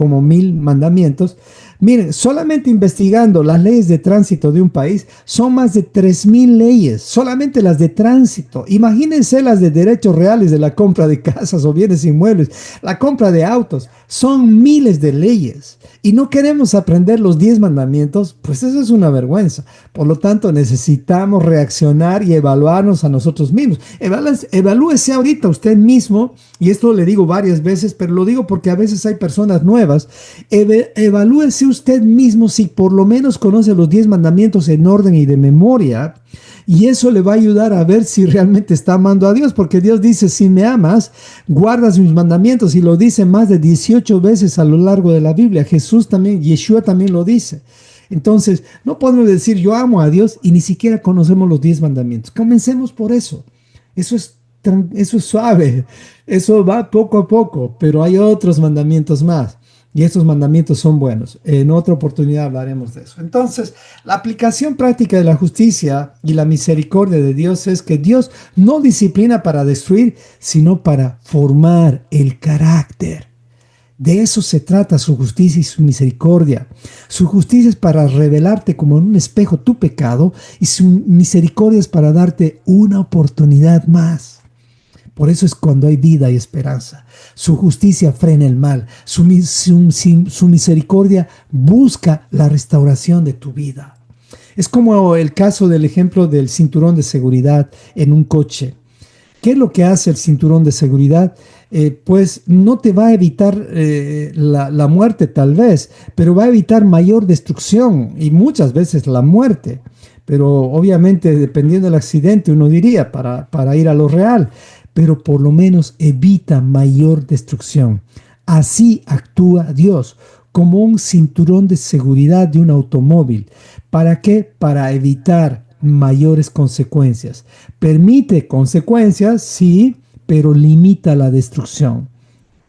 mandamientos. Miren, solamente investigando las leyes de tránsito de un país, son más de 3000 leyes, solamente las de tránsito. Imagínense las de derechos reales, de la compra de casas o bienes inmuebles, la compra de autos, son miles de leyes. Y no queremos aprender los 10 mandamientos, pues eso es una vergüenza. Por lo tanto, necesitamos reaccionar y evaluarnos a nosotros mismos. Evalúese ahorita usted mismo, y esto le digo varias veces, pero lo digo porque a veces hay personas nuevas. Evalúese usted mismo si por lo menos conoce los 10 mandamientos en orden y de memoria, y eso le va a ayudar a ver si realmente está amando a Dios, porque Dios dice, si me amas, guardas mis mandamientos, y lo dice más de 18 veces a lo largo de la Biblia. Jesús también, Yeshua también lo dice. Entonces, no podemos decir yo amo a Dios y ni siquiera conocemos los 10 mandamientos. Comencemos por eso. Eso es suave, eso va poco a poco, pero hay otros mandamientos más. Y estos mandamientos son buenos. En otra oportunidad hablaremos de eso. Entonces, la aplicación práctica de la justicia y la misericordia de Dios es que Dios no disciplina para destruir, sino para formar el carácter. De eso se trata su justicia y su misericordia. Su justicia es para revelarte como en un espejo tu pecado, y su misericordia es para darte una oportunidad más. Por eso es cuando hay vida y esperanza. Su justicia frena el mal. Su misericordia busca la restauración de tu vida. Es como el caso del ejemplo del cinturón de seguridad en un coche. ¿Qué es lo que hace el cinturón de seguridad? Pues no te va a evitar la muerte tal vez, pero va a evitar mayor destrucción y muchas veces la muerte. Pero obviamente dependiendo del accidente uno diría para ir a lo real, pero por lo menos evita mayor destrucción. Así actúa Dios, como un cinturón de seguridad de un automóvil. ¿Para qué? Para evitar mayores consecuencias. Permite consecuencias, sí, pero limita la destrucción.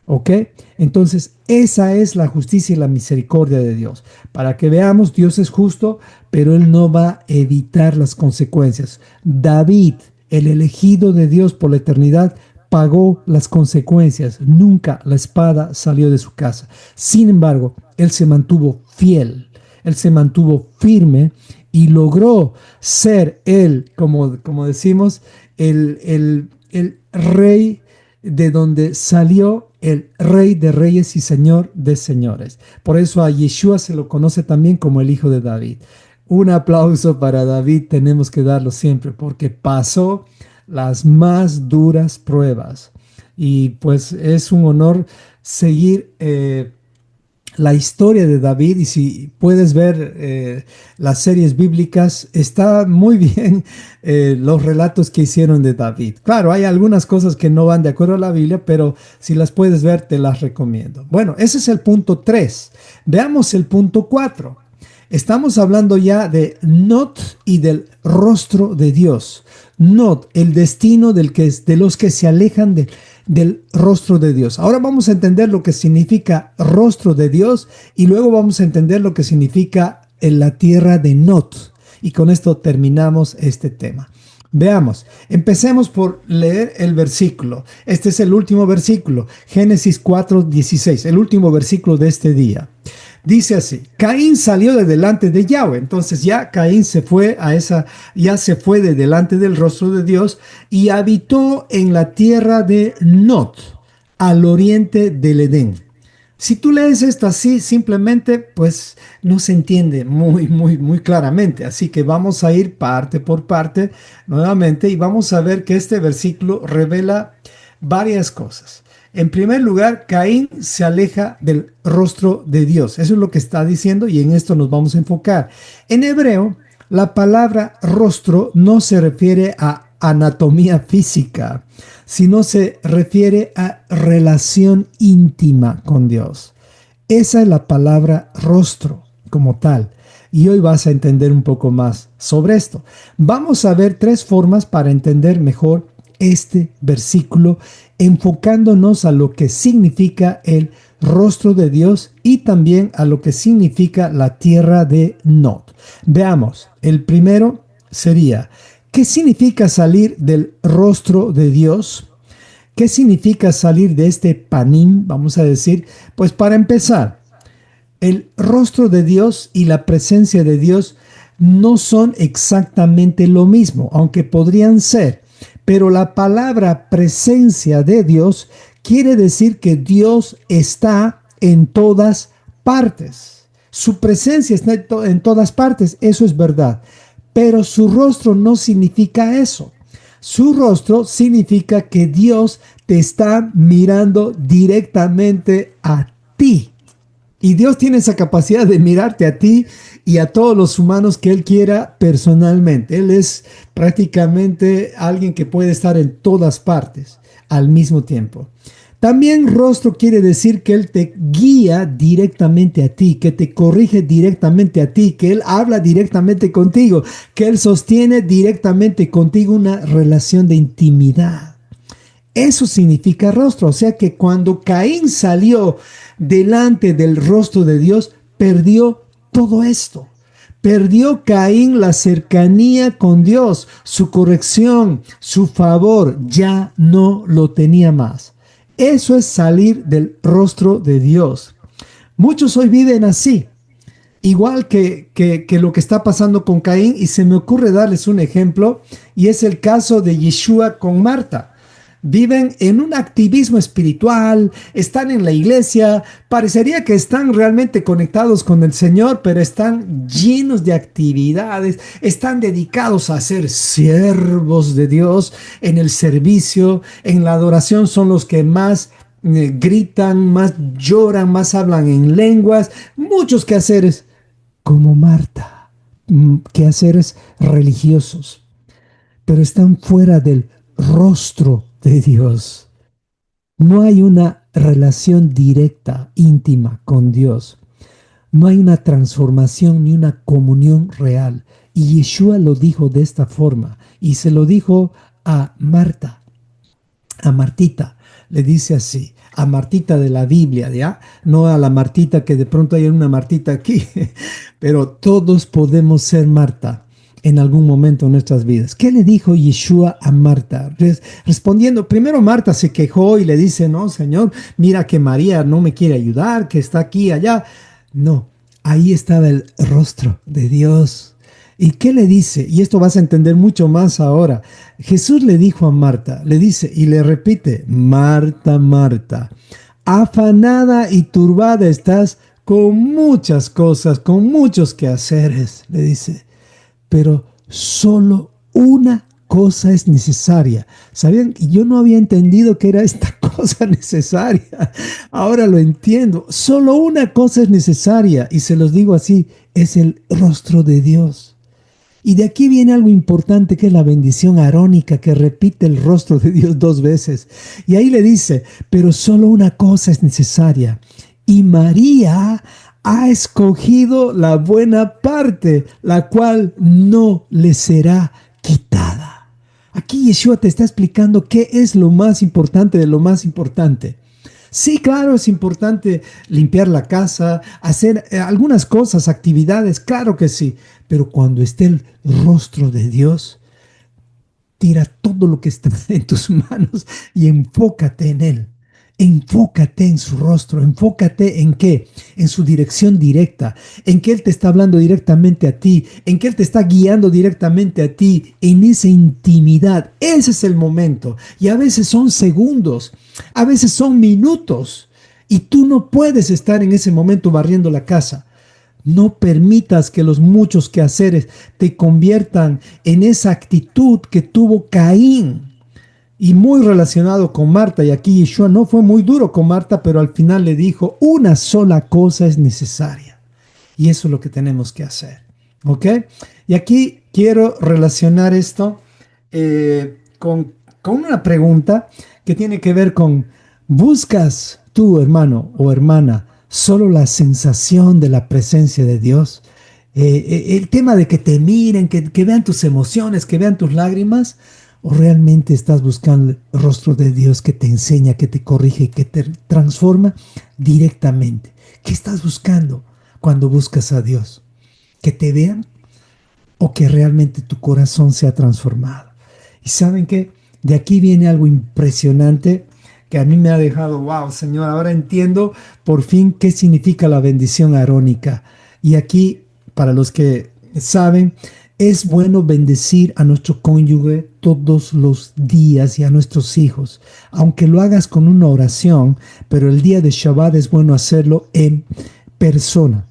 ¿Ok? Entonces, esa es la justicia y la misericordia de Dios. Para que veamos, Dios es justo, pero Él no va a evitar las consecuencias. David, el elegido de Dios por la eternidad, pagó las consecuencias. Nunca la espada salió de su casa. Sin embargo, él se mantuvo fiel, él se mantuvo firme y logró ser él, como decimos, el rey de donde salió el rey de reyes y señor de señores. Por eso a Yeshua se lo conoce también como el hijo de David. Un aplauso para David tenemos que darlo siempre, porque pasó las más duras pruebas. Y pues es un honor seguir la historia de David. Y si puedes ver las series bíblicas, está muy bien los relatos que hicieron de David. Claro, hay algunas cosas que no van de acuerdo a la Biblia, pero si las puedes ver, te las recomiendo. Bueno, ese es el punto 3. Veamos el punto 4. Estamos hablando ya de Not y del rostro de Dios. Not, el destino de los que se alejan del rostro de Dios. Ahora vamos a entender lo que significa rostro de Dios y luego vamos a entender lo que significa en la tierra de Not. Y con esto terminamos este tema. Veamos, empecemos por leer el versículo. Este es el último versículo, Génesis 4:16, el último versículo de este día. Dice así: Caín salió de delante de Yahweh. Entonces ya Caín se fue de delante del rostro de Dios y habitó en la tierra de Not, al oriente del Edén. Si tú lees esto así, simplemente, pues no se entiende muy claramente. Así que vamos a ir parte por parte nuevamente y vamos a ver que este versículo revela varias cosas. En primer lugar, Caín se aleja del rostro de Dios. Eso es lo que está diciendo y en esto nos vamos a enfocar. En hebreo, la palabra rostro no se refiere a anatomía física, sino se refiere a relación íntima con Dios. Esa es la palabra rostro como tal. Y hoy vas a entender un poco más sobre esto. Vamos a ver tres formas para entender mejor este versículo, enfocándonos a lo que significa el rostro de Dios y también a lo que significa la tierra de Nod. Veamos, el primero sería, ¿qué significa salir del rostro de Dios? ¿Qué significa salir de este panín? Vamos a decir, pues para empezar, el rostro de Dios y la presencia de Dios no son exactamente lo mismo, aunque podrían ser, pero la palabra presencia de Dios quiere decir que Dios está en todas partes. Su presencia está en todas partes, eso es verdad, pero su rostro no significa eso. Su rostro significa que Dios te está mirando directamente a ti. Y Dios tiene esa capacidad de mirarte a ti y a todos los humanos que Él quiera personalmente. Él es prácticamente alguien que puede estar en todas partes al mismo tiempo. También rostro quiere decir que Él te guía directamente a ti, que te corrige directamente a ti, que Él habla directamente contigo, que Él sostiene directamente contigo una relación de intimidad. Eso significa rostro. O sea que cuando Caín salió delante del rostro de Dios, perdió todo esto. Perdió Caín la cercanía con Dios, su corrección, su favor, ya no lo tenía más. Eso es salir del rostro de Dios. Muchos hoy viven así, igual que lo que está pasando con Caín, y se me ocurre darles un ejemplo, y es el caso de Yeshua con Marta. Viven en un activismo espiritual, están en la iglesia, parecería que están realmente conectados con el Señor, pero están llenos de actividades, están dedicados a ser siervos de Dios en el servicio, en la adoración son los que más gritan, más lloran, más hablan en lenguas, muchos quehaceres, como Marta, quehaceres religiosos, pero están fuera del rostro de Dios. No hay una relación directa, íntima con Dios. No hay una transformación ni una comunión real. Y Yeshua lo dijo de esta forma. Y se lo dijo a Marta, a Martita. Le dice así, a Martita de la Biblia, ¿ya? No a la Martita que de pronto hay una Martita aquí. Pero todos podemos ser Marta en algún momento en nuestras vidas. ¿Qué le dijo Yeshua a Marta? Respondiendo, primero Marta se quejó y le dice, no, Señor, mira que María no me quiere ayudar, que está aquí, allá. No, ahí estaba el rostro de Dios. ¿Y qué le dice? Y esto vas a entender mucho más ahora. Jesús le dijo a Marta, le dice y le repite, Marta, Marta, afanada y turbada estás con muchas cosas, con muchos quehaceres, le dice. Pero solo una cosa es necesaria. ¿Sabían? Yo no había entendido que era esta cosa necesaria. Ahora lo entiendo. Solo una cosa es necesaria, y se los digo así, es el rostro de Dios. Y de aquí viene algo importante, que es la bendición arónica, que repite el rostro de Dios dos veces. Y ahí le dice, pero solo una cosa es necesaria. Y María ha escogido la buena parte, la cual no le será quitada. Aquí Yeshua te está explicando qué es lo más importante de lo más importante. Sí, claro, es importante limpiar la casa, hacer algunas cosas, actividades, claro que sí, pero cuando esté el rostro de Dios, tira todo lo que está en tus manos y enfócate en Él. Enfócate en su rostro, enfócate en qué, en su dirección directa, en que Él te está hablando directamente a ti, en que Él te está guiando directamente a ti, en esa intimidad. Ese es el momento. Y a veces son segundos, a veces son minutos. y tú no puedes estar en ese momento barriendo la casa. No permitas que los muchos quehaceres te conviertan en esa actitud que tuvo Caín. Y muy relacionado con Marta, y aquí Yeshua no fue muy duro con Marta, pero al final le dijo, una sola cosa es necesaria. Y eso es lo que tenemos que hacer. ¿Ok? Y aquí quiero relacionar esto con una pregunta que tiene que ver con, ¿buscas tú, hermano o hermana, solo la sensación de la presencia de Dios? El tema de que te miren, que vean tus emociones, que vean tus lágrimas, ¿o realmente estás buscando el rostro de Dios que te enseña, que te corrige, que te transforma directamente? ¿Qué estás buscando cuando buscas a Dios? ¿Que te vean o que realmente tu corazón sea transformado? Y saben que de aquí viene algo impresionante que a mí me ha dejado, wow, Señor, ahora entiendo por fin qué significa la bendición arónica. Y aquí, para los que saben, es bueno bendecir a nuestro cónyuge todos los días y a nuestros hijos, aunque lo hagas con una oración, pero el día de Shabbat es bueno hacerlo en persona.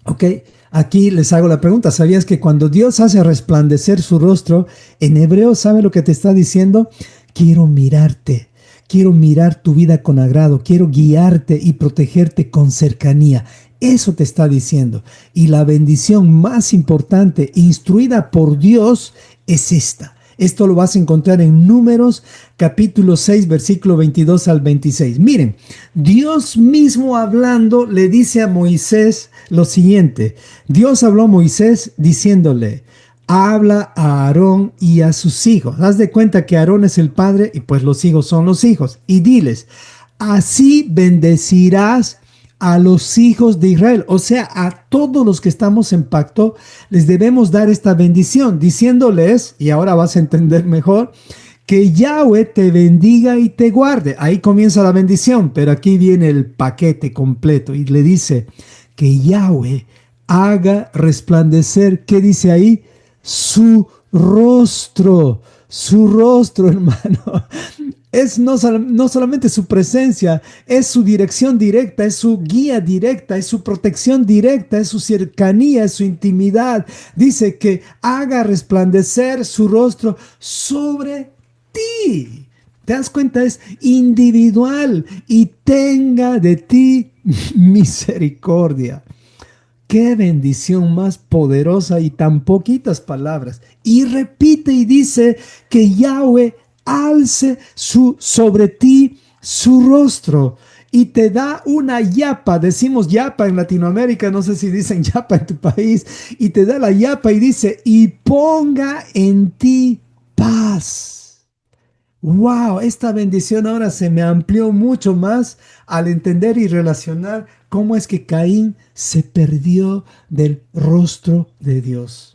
¿Ok? Aquí les hago la pregunta, ¿sabías que cuando Dios hace resplandecer su rostro, en hebreo, ¿sabe lo que te está diciendo? Quiero mirarte, quiero mirar tu vida con agrado, quiero guiarte y protegerte con cercanía. Eso te está diciendo. Y la bendición más importante, instruida por Dios, es esta. Esto lo vas a encontrar en Números capítulo 6, versículo 22 al 26. Miren, Dios mismo hablando le dice a Moisés lo siguiente. Dios habló a Moisés diciéndole, habla a Aarón y a sus hijos. Haz de cuenta que Aarón es el padre y pues los hijos son los hijos. Y diles, así bendecirás a los hijos de Israel, o sea, a todos los que estamos en pacto, les debemos dar esta bendición, diciéndoles, y ahora vas a entender mejor, que Yahweh te bendiga y te guarde. Ahí comienza la bendición, pero aquí viene el paquete completo y le dice que Yahweh haga resplandecer, ¿qué dice ahí? Su rostro, hermano. Es no solamente su presencia, es su dirección directa, es su guía directa, es su protección directa, es su cercanía, es su intimidad. Dice que haga resplandecer su rostro sobre ti. ¿Te das cuenta? Es individual y tenga de ti misericordia. Qué bendición más poderosa y tan poquitas palabras. Y repite y dice que Yahweh alce sobre ti su rostro y te da una yapa, decimos yapa en Latinoamérica, no sé si dicen yapa en tu país, y te da la yapa y dice, y ponga en ti paz. Wow, esta bendición ahora se me amplió mucho más al entender y relacionar cómo es que Caín se perdió del rostro de Dios.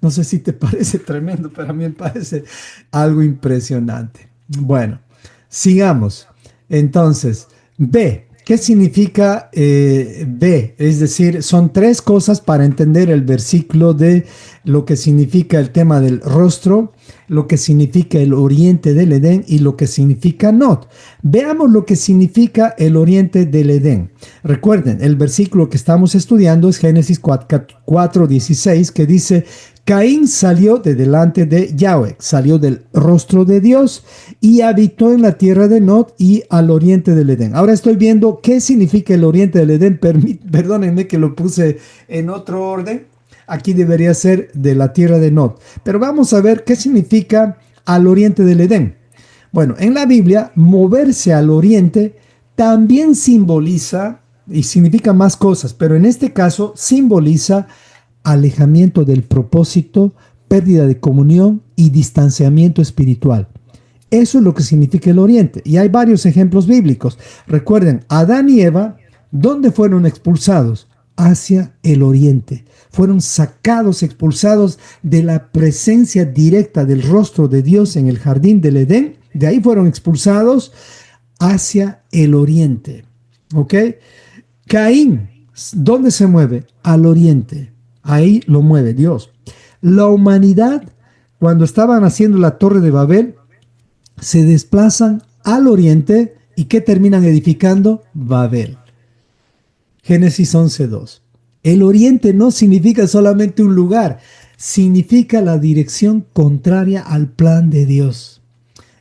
No sé si te parece tremendo, pero a mí me parece algo impresionante. Bueno, sigamos. Entonces, B. ¿Qué significa B? Es decir, son tres cosas para entender el versículo de lo que significa el tema del rostro, lo que significa el oriente del Edén y lo que significa Not. Veamos lo que significa el oriente del Edén. Recuerden, el versículo que estamos estudiando es Génesis 4:16, que dice, Caín salió de delante de Yahweh, salió del rostro de Dios y habitó en la tierra de Nod y al oriente del Edén. Ahora estoy viendo qué significa el oriente del Edén. Perdónenme que lo puse en otro orden. Aquí debería ser de la tierra de Nod. Pero vamos a ver qué significa al oriente del Edén. Bueno, en la Biblia, moverse al oriente también simboliza, y significa más cosas, pero en este caso simboliza alejamiento del propósito, pérdida de comunión y distanciamiento espiritual. Eso es lo que significa el oriente. Y hay varios ejemplos bíblicos. Recuerden, Adán y Eva, ¿dónde fueron expulsados? Hacia el oriente. Fueron sacados, expulsados de la presencia directa del rostro de Dios en el jardín del Edén. De ahí fueron expulsados hacia el oriente. ¿Ok? Caín, ¿dónde se mueve? Al oriente. Ahí lo mueve Dios. La humanidad, cuando estaban haciendo la Torre de Babel, se desplazan al oriente ¿Y qué terminan edificando? Babel. Génesis 11:2. El oriente no significa solamente un lugar, significa la dirección contraria al plan de Dios.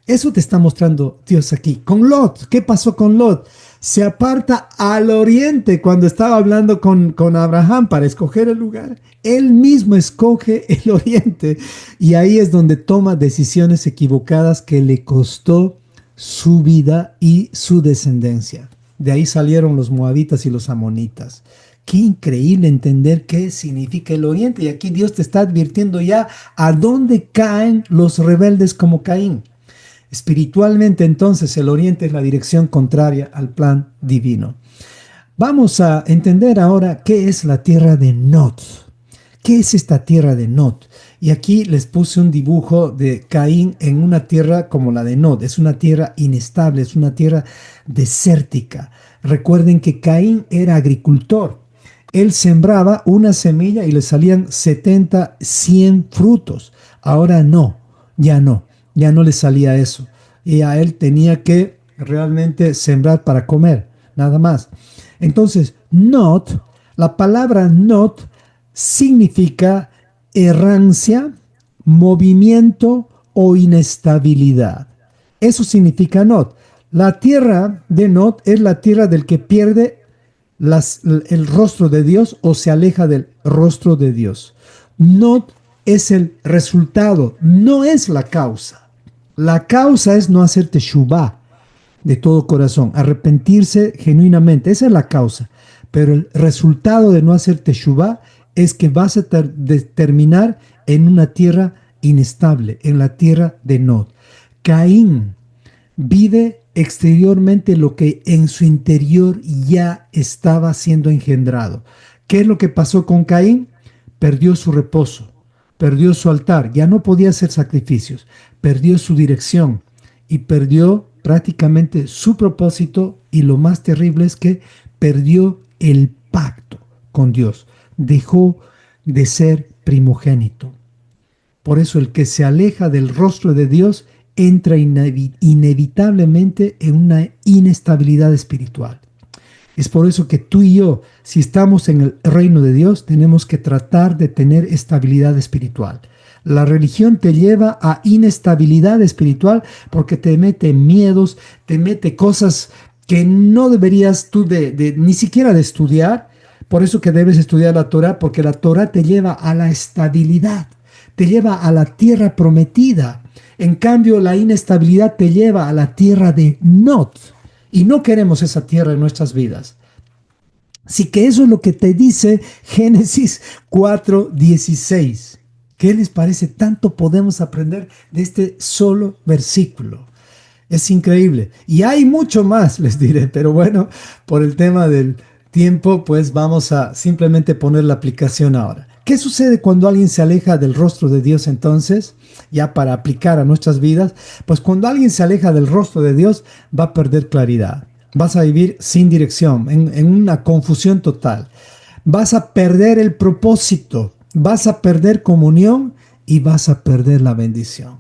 Eso te está mostrando Dios aquí. Con Lot, ¿qué pasó con Lot? Se aparta al oriente cuando estaba hablando con Abraham para escoger el lugar. Él mismo escoge el oriente y ahí es donde toma decisiones equivocadas que le costó su vida y su descendencia. De ahí salieron los moabitas y los amonitas. Qué increíble entender qué significa el oriente. Y aquí Dios te está advirtiendo ya a dónde caen los rebeldes como Caín. Espiritualmente, entonces, el oriente es la dirección contraria al plan divino. Vamos a entender ahora qué es la tierra de Nod. ¿Qué es esta tierra de Nod? Y aquí les puse un dibujo de Caín en una tierra como la de Nod. Es una tierra inestable, es una tierra desértica. Recuerden que Caín era agricultor. Él sembraba una semilla y le salían 70, 100 frutos. Ahora no, ya no le salía eso. Y a él tenía que realmente sembrar para comer, nada más. Entonces, Nod, la palabra Nod significa errancia, movimiento o inestabilidad. Eso significa Nod. La tierra de Nod es la tierra del que pierde el rostro de Dios o se aleja del rostro de Dios. Nod es el resultado, no es la causa. La causa es no hacer teshuvá de todo corazón, arrepentirse genuinamente. Esa es la causa. Pero el resultado de no hacer teshuvá es que vas a terminar en una tierra inestable, en la tierra de Nod. Caín vive exteriormente lo que en su interior ya estaba siendo engendrado. ¿Qué es lo que pasó con Caín? Perdió su reposo, perdió su altar, ya no podía hacer sacrificios, perdió su dirección y perdió prácticamente su propósito, y lo más terrible es que perdió el pacto con Dios, dejó de ser primogénito. Por eso el que se aleja del rostro de Dios entra inevitablemente en una inestabilidad espiritual. Es por eso que tú y yo, si estamos en el reino de Dios, tenemos que tratar de tener estabilidad espiritual. La religión te lleva a inestabilidad espiritual porque te mete miedos, te mete cosas que no deberías tú ni siquiera de estudiar. Por eso que debes estudiar la Torah, porque la Torah te lleva a la estabilidad, te lleva a la tierra prometida. En cambio, la inestabilidad te lleva a la tierra de Nod. Y no queremos esa tierra en nuestras vidas. Así que eso es lo que te dice Génesis 4:16. ¿Qué les parece? Tanto podemos aprender de este solo versículo. Es increíble. Y hay mucho más, les diré. Pero bueno, por el tema del tiempo, pues vamos a simplemente poner la aplicación ahora. ¿Qué sucede cuando alguien se aleja del rostro de Dios entonces? Ya para aplicar a nuestras vidas, pues cuando alguien se aleja del rostro de Dios va a perder claridad. Vas a vivir sin dirección, en una confusión total. Vas a perder el propósito, vas a perder comunión y vas a perder la bendición.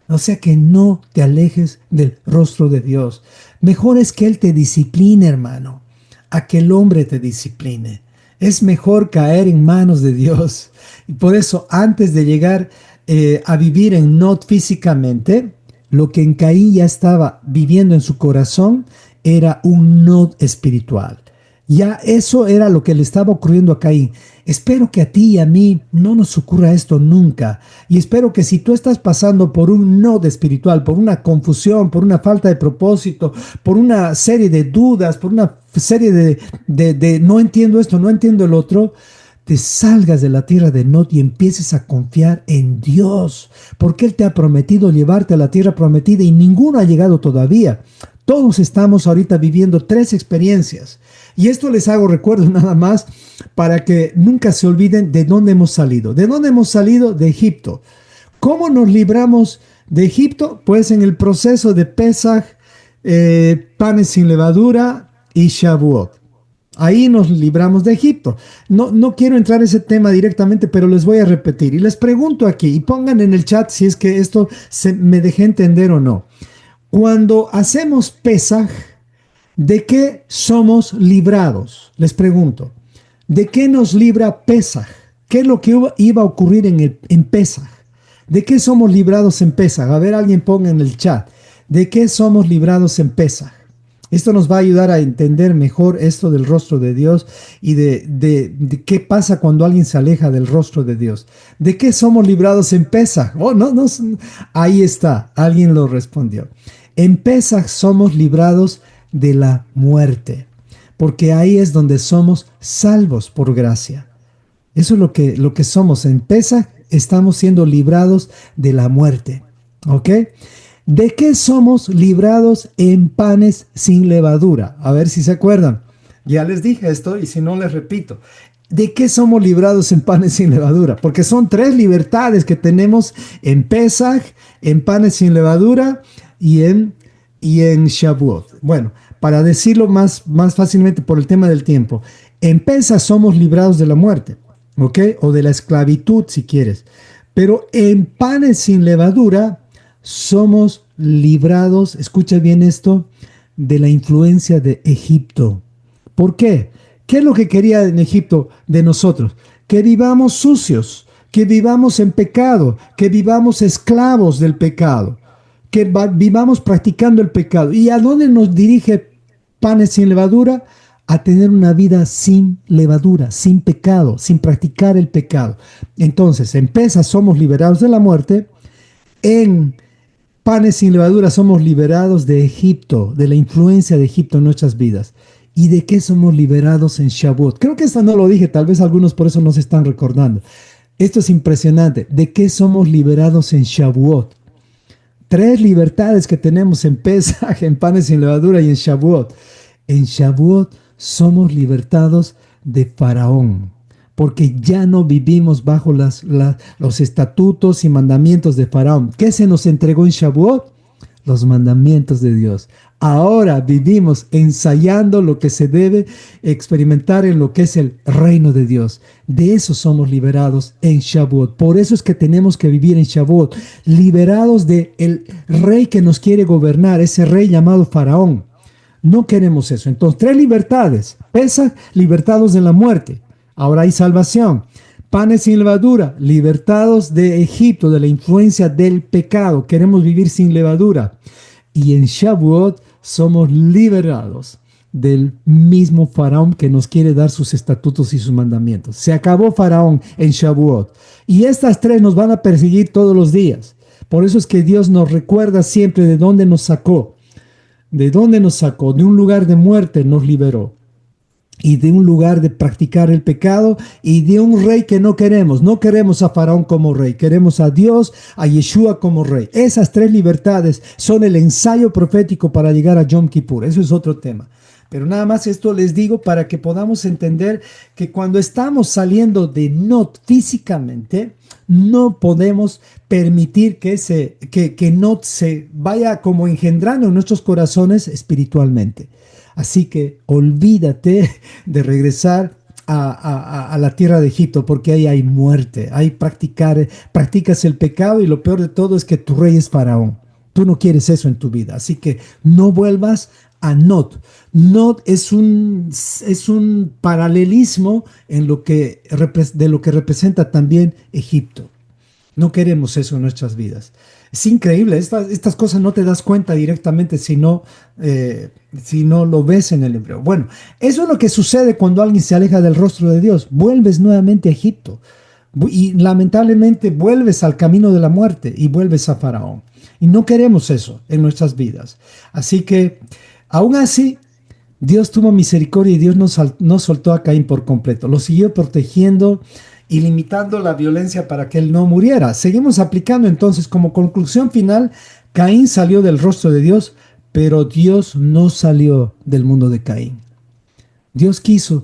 O sea que no te alejes del rostro de Dios. Mejor es que Él te discipline, hermano, a que el hombre te discipline. Es mejor caer en manos de Dios. Y por eso, antes de llegar a vivir en Nod físicamente, lo que en Caín ya estaba viviendo en su corazón era un Nod espiritual. Ya eso era lo que le estaba ocurriendo a Caín. Espero que a ti y a mí no nos ocurra esto nunca. Y espero que si tú estás pasando por un Nod espiritual, por una confusión, por una falta de propósito, por una serie de dudas, por una serie de no entiendo esto, no entiendo el otro, te salgas de la tierra de Nod y empieces a confiar en Dios, porque Él te ha prometido llevarte a la tierra prometida y ninguno ha llegado todavía. Todos estamos ahorita viviendo 3 experiencias. Y esto les hago recuerdo nada más para que nunca se olviden de dónde hemos salido. ¿De dónde hemos salido? De Egipto. ¿Cómo nos libramos de Egipto? Pues en el proceso de Pesaj, panes sin levadura y Shavuot. Ahí nos libramos de Egipto. No quiero entrar en ese tema directamente, pero les voy a repetir. Y les pregunto aquí, y pongan en el chat si es que esto me dejé entender o no. Cuando hacemos Pesaj, ¿de qué somos librados? Les pregunto, ¿de qué nos libra Pesaj? ¿Qué es lo que iba a ocurrir en Pesaj? ¿De qué somos librados en Pesaj? A ver, alguien ponga en el chat. ¿De qué somos librados en Pesaj? Esto nos va a ayudar a entender mejor esto del rostro de Dios y de qué pasa cuando alguien se aleja del rostro de Dios. ¿De qué somos librados en Pesaj? Oh, no, no, ahí está, alguien lo respondió. En Pesaj somos librados de la muerte, porque ahí es donde somos salvos por gracia. Eso es lo que somos. En Pesaj estamos siendo librados de la muerte. ¿Ok? ¿De qué somos librados en panes sin levadura? A ver si se acuerdan. Ya les dije esto y si no les repito. ¿De qué somos librados en panes sin levadura? Porque son tres libertades que tenemos en Pesaj, en panes sin levadura y en Shavuot. Bueno, para decirlo más fácilmente por el tema del tiempo. En Pesaj somos librados de la muerte, ¿ok? O de la esclavitud si quieres. Pero en panes sin levadura somos librados, escucha bien esto, de la influencia de Egipto. ¿Por qué? ¿Qué es lo que quería en Egipto de nosotros? Que vivamos sucios, que vivamos en pecado, que vivamos esclavos del pecado, que vivamos practicando el pecado. ¿Y a dónde nos dirige panes sin levadura? A tener una vida sin levadura, sin pecado, sin practicar el pecado. Entonces, en Pesaj somos liberados de la muerte, en panes sin levadura somos liberados de Egipto, de la influencia de Egipto en nuestras vidas. ¿Y de qué somos liberados en Shavuot? Creo que esto no lo dije, tal vez algunos por eso no se están recordando. Esto es impresionante. ¿De qué somos liberados en Shavuot? Tres libertades que tenemos en Pesaj, en panes sin levadura y en Shavuot. En Shavuot somos libertados de Faraón, porque ya no vivimos bajo los estatutos y mandamientos de Faraón. ¿Qué se nos entregó en Shavuot? Los mandamientos de Dios. Ahora vivimos ensayando lo que se debe experimentar en lo que es el reino de Dios. De eso somos liberados en Shavuot. Por eso es que tenemos que vivir en Shavuot, liberados del rey que nos quiere gobernar, ese rey llamado Faraón. No queremos eso. Entonces, tres libertades. Pesaj, libertados de la muerte. Ahora hay salvación. Panes sin levadura, libertados de Egipto, de la influencia del pecado. Queremos vivir sin levadura. Y en Shavuot somos liberados del mismo Faraón que nos quiere dar sus estatutos y sus mandamientos. Se acabó Faraón en Shavuot. Y estas tres nos van a perseguir todos los días. Por eso es que Dios nos recuerda siempre de dónde nos sacó. ¿De dónde nos sacó? De un lugar de muerte nos liberó. Y de un lugar de practicar el pecado y de un rey que no queremos. No queremos a Faraón como rey, queremos a Dios, a Yeshua como rey. Esas tres libertades son el ensayo profético para llegar a Yom Kippur. Eso es otro tema. Pero nada más esto les digo para que podamos entender que cuando estamos saliendo de Not físicamente, no podemos permitir que Not se vaya como engendrando en nuestros corazones espiritualmente. Así que olvídate de regresar a la tierra de Egipto, porque ahí hay muerte, ahí practicas el pecado y lo peor de todo es que tu rey es Faraón. Tú no quieres eso en tu vida, así que no vuelvas a Not. Not es un paralelismo de lo que representa también Egipto. No queremos eso en nuestras vidas. Es increíble, estas cosas no te das cuenta directamente si no lo ves en el hebreo. Bueno, eso es lo que sucede cuando alguien se aleja del rostro de Dios. Vuelves nuevamente a Egipto y lamentablemente vuelves al camino de la muerte y vuelves a Faraón. Y no queremos eso en nuestras vidas. Así que, aún así, Dios tuvo misericordia y Dios no soltó a Caín por completo. Lo siguió protegiendo y limitando la violencia para que él no muriera. Seguimos aplicando entonces como conclusión final, Caín salió del rostro de Dios, pero Dios no salió del mundo de Caín. Dios quiso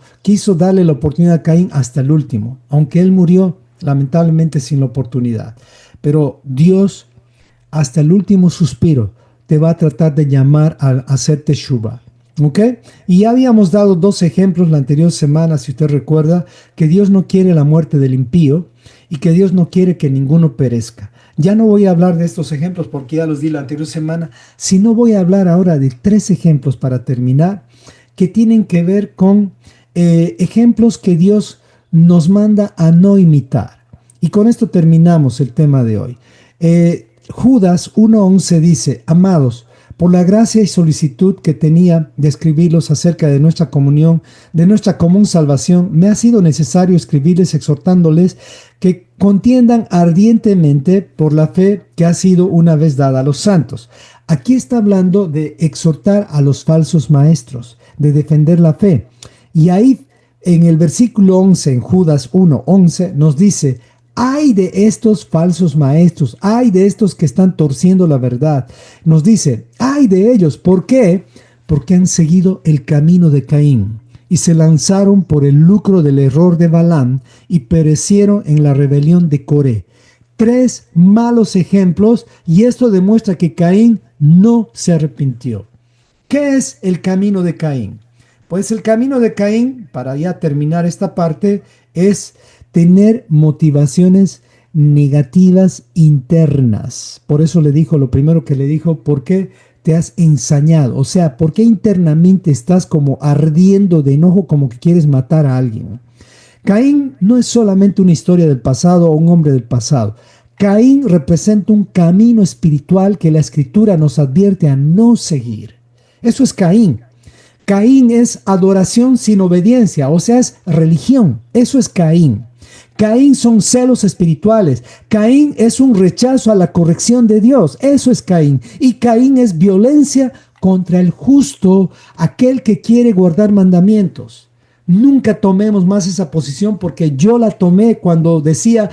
darle la oportunidad a Caín hasta el último, aunque él murió lamentablemente sin la oportunidad. Pero Dios hasta el último suspiro te va a tratar de llamar a hacer teshuva. ¿Ok? Y ya habíamos dado dos ejemplos la anterior semana, si usted recuerda, que Dios no quiere la muerte del impío y que Dios no quiere que ninguno perezca. Ya no voy a hablar de estos ejemplos porque ya los di la anterior semana, sino voy a hablar ahora de tres ejemplos para terminar que tienen que ver con ejemplos que Dios nos manda a no imitar. Y con esto terminamos el tema de hoy. Judas 1:11 dice, amados, por la gracia y solicitud que tenía de escribirlos acerca de nuestra comunión, de nuestra común salvación, me ha sido necesario escribirles exhortándoles que contiendan ardientemente por la fe que ha sido una vez dada a los santos. Aquí está hablando de exhortar a los falsos maestros, de defender la fe. Y ahí en el versículo 11, en Judas 1:11, nos dice, ay de estos falsos maestros, ay de estos que están torciendo la verdad. Nos dice, ay de ellos, ¿por qué? Porque han seguido el camino de Caín y se lanzaron por el lucro del error de Balaam y perecieron en la rebelión de Coré. Tres malos ejemplos y esto demuestra que Caín no se arrepintió. ¿Qué es el camino de Caín? Pues el camino de Caín, para ya terminar esta parte, es tener motivaciones negativas internas. Por eso le dijo, lo primero que le dijo, ¿por qué te has ensañado? O sea, ¿por qué internamente estás como ardiendo de enojo, como que quieres matar a alguien? Caín no es solamente una historia del pasado o un hombre del pasado. Caín representa un camino espiritual que la escritura nos advierte a no seguir. Eso es Caín. Caín es adoración sin obediencia, o sea, es religión. Eso es Caín. Caín son celos espirituales. Caín es un rechazo a la corrección de Dios. Eso es Caín. Y Caín es violencia contra el justo, aquel que quiere guardar mandamientos. Nunca tomemos más esa posición porque yo la tomé cuando decía,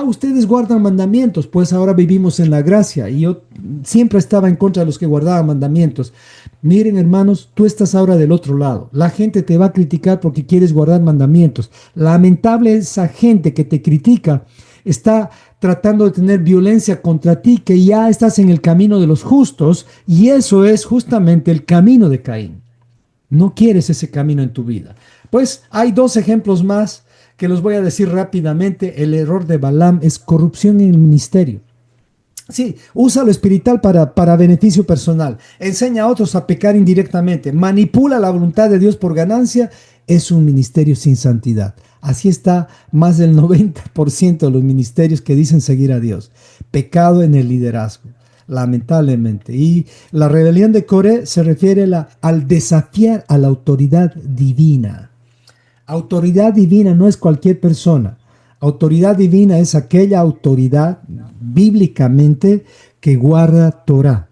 ustedes guardan mandamientos, pues ahora vivimos en la gracia y yo siempre estaba en contra de los que guardaban mandamientos. Miren hermanos, tú estás ahora del otro lado. La gente te va a criticar porque quieres guardar mandamientos. Lamentable esa gente que te critica está tratando de tener violencia contra ti, que ya estás en el camino de los justos y eso es justamente el camino de Caín. No quieres ese camino en tu vida. Pues hay dos ejemplos más que los voy a decir rápidamente. El error de Balaam es corrupción en el ministerio. Sí, usa lo espiritual para beneficio personal. Enseña a otros a pecar indirectamente. Manipula la voluntad de Dios por ganancia. Es un ministerio sin santidad. Así está más del 90% de los ministerios que dicen seguir a Dios. Pecado en el liderazgo, lamentablemente. Y la rebelión de Coré se refiere al desafiar a la autoridad divina. Autoridad divina no es cualquier persona. Autoridad divina es aquella autoridad bíblicamente que guarda Torah.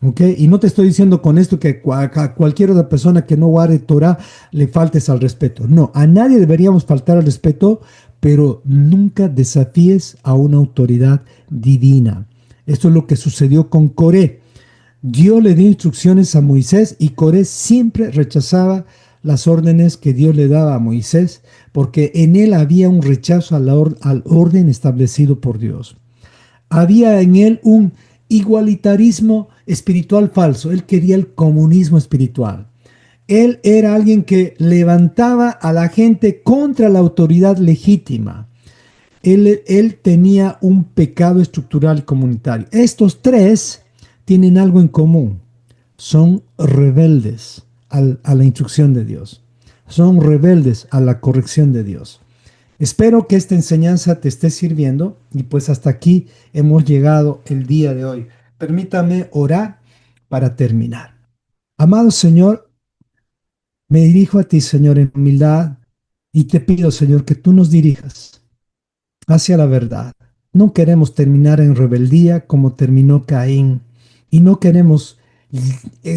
¿Ok? Y no te estoy diciendo con esto que a cualquier otra persona que no guarde Torah le faltes al respeto. No, a nadie deberíamos faltar al respeto, pero nunca desafíes a una autoridad divina. Esto es lo que sucedió con Coré. Dios le dio instrucciones a Moisés y Coré siempre rechazaba las órdenes que Dios le daba a Moisés porque en él había un rechazo al orden establecido por Dios. Había en él un igualitarismo espiritual falso. Él quería el comunismo espiritual. Él era alguien que levantaba a la gente contra la autoridad legítima. Él tenía un pecado estructural comunitario. Estos tres tienen algo en común. Son rebeldes a la instrucción de Dios. Son rebeldes a la corrección de Dios. Espero que esta enseñanza te esté sirviendo y pues hasta aquí hemos llegado el día de hoy. Permítame orar para terminar. Amado Señor, me dirijo a ti, Señor, en humildad y te pido, Señor, que tú nos dirijas hacia la verdad. No queremos terminar en rebeldía como terminó Caín y no queremos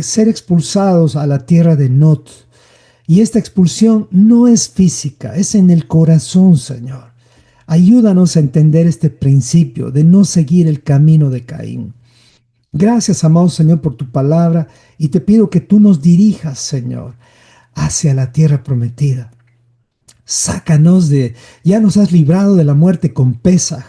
ser expulsados a la tierra de Not. Y esta expulsión no es física, es en el corazón, Señor. Ayúdanos a entender este principio de no seguir el camino de Caín. Gracias, amado Señor, por tu palabra y te pido que tú nos dirijas, Señor, hacia la tierra prometida. Sácanos ya nos has librado de la muerte con Pesaj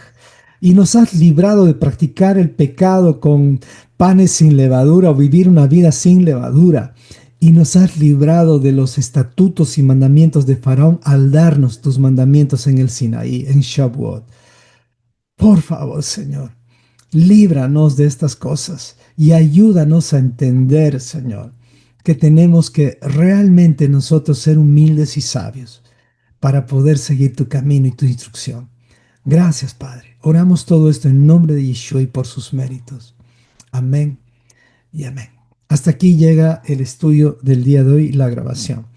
y nos has librado de practicar el pecado con panes sin levadura o vivir una vida sin levadura. Y nos has librado de los estatutos y mandamientos de Faraón al darnos tus mandamientos en el Sinaí, en Shavuot. Por favor, Señor, Líbranos de estas cosas y ayúdanos a entender, Señor, que tenemos que realmente nosotros ser humildes y sabios para poder seguir tu camino y tu instrucción. Gracias, Padre. Oramos todo esto en nombre de Yeshua y por sus méritos. Amén y amén. Hasta aquí llega el estudio del día de hoy, la grabación.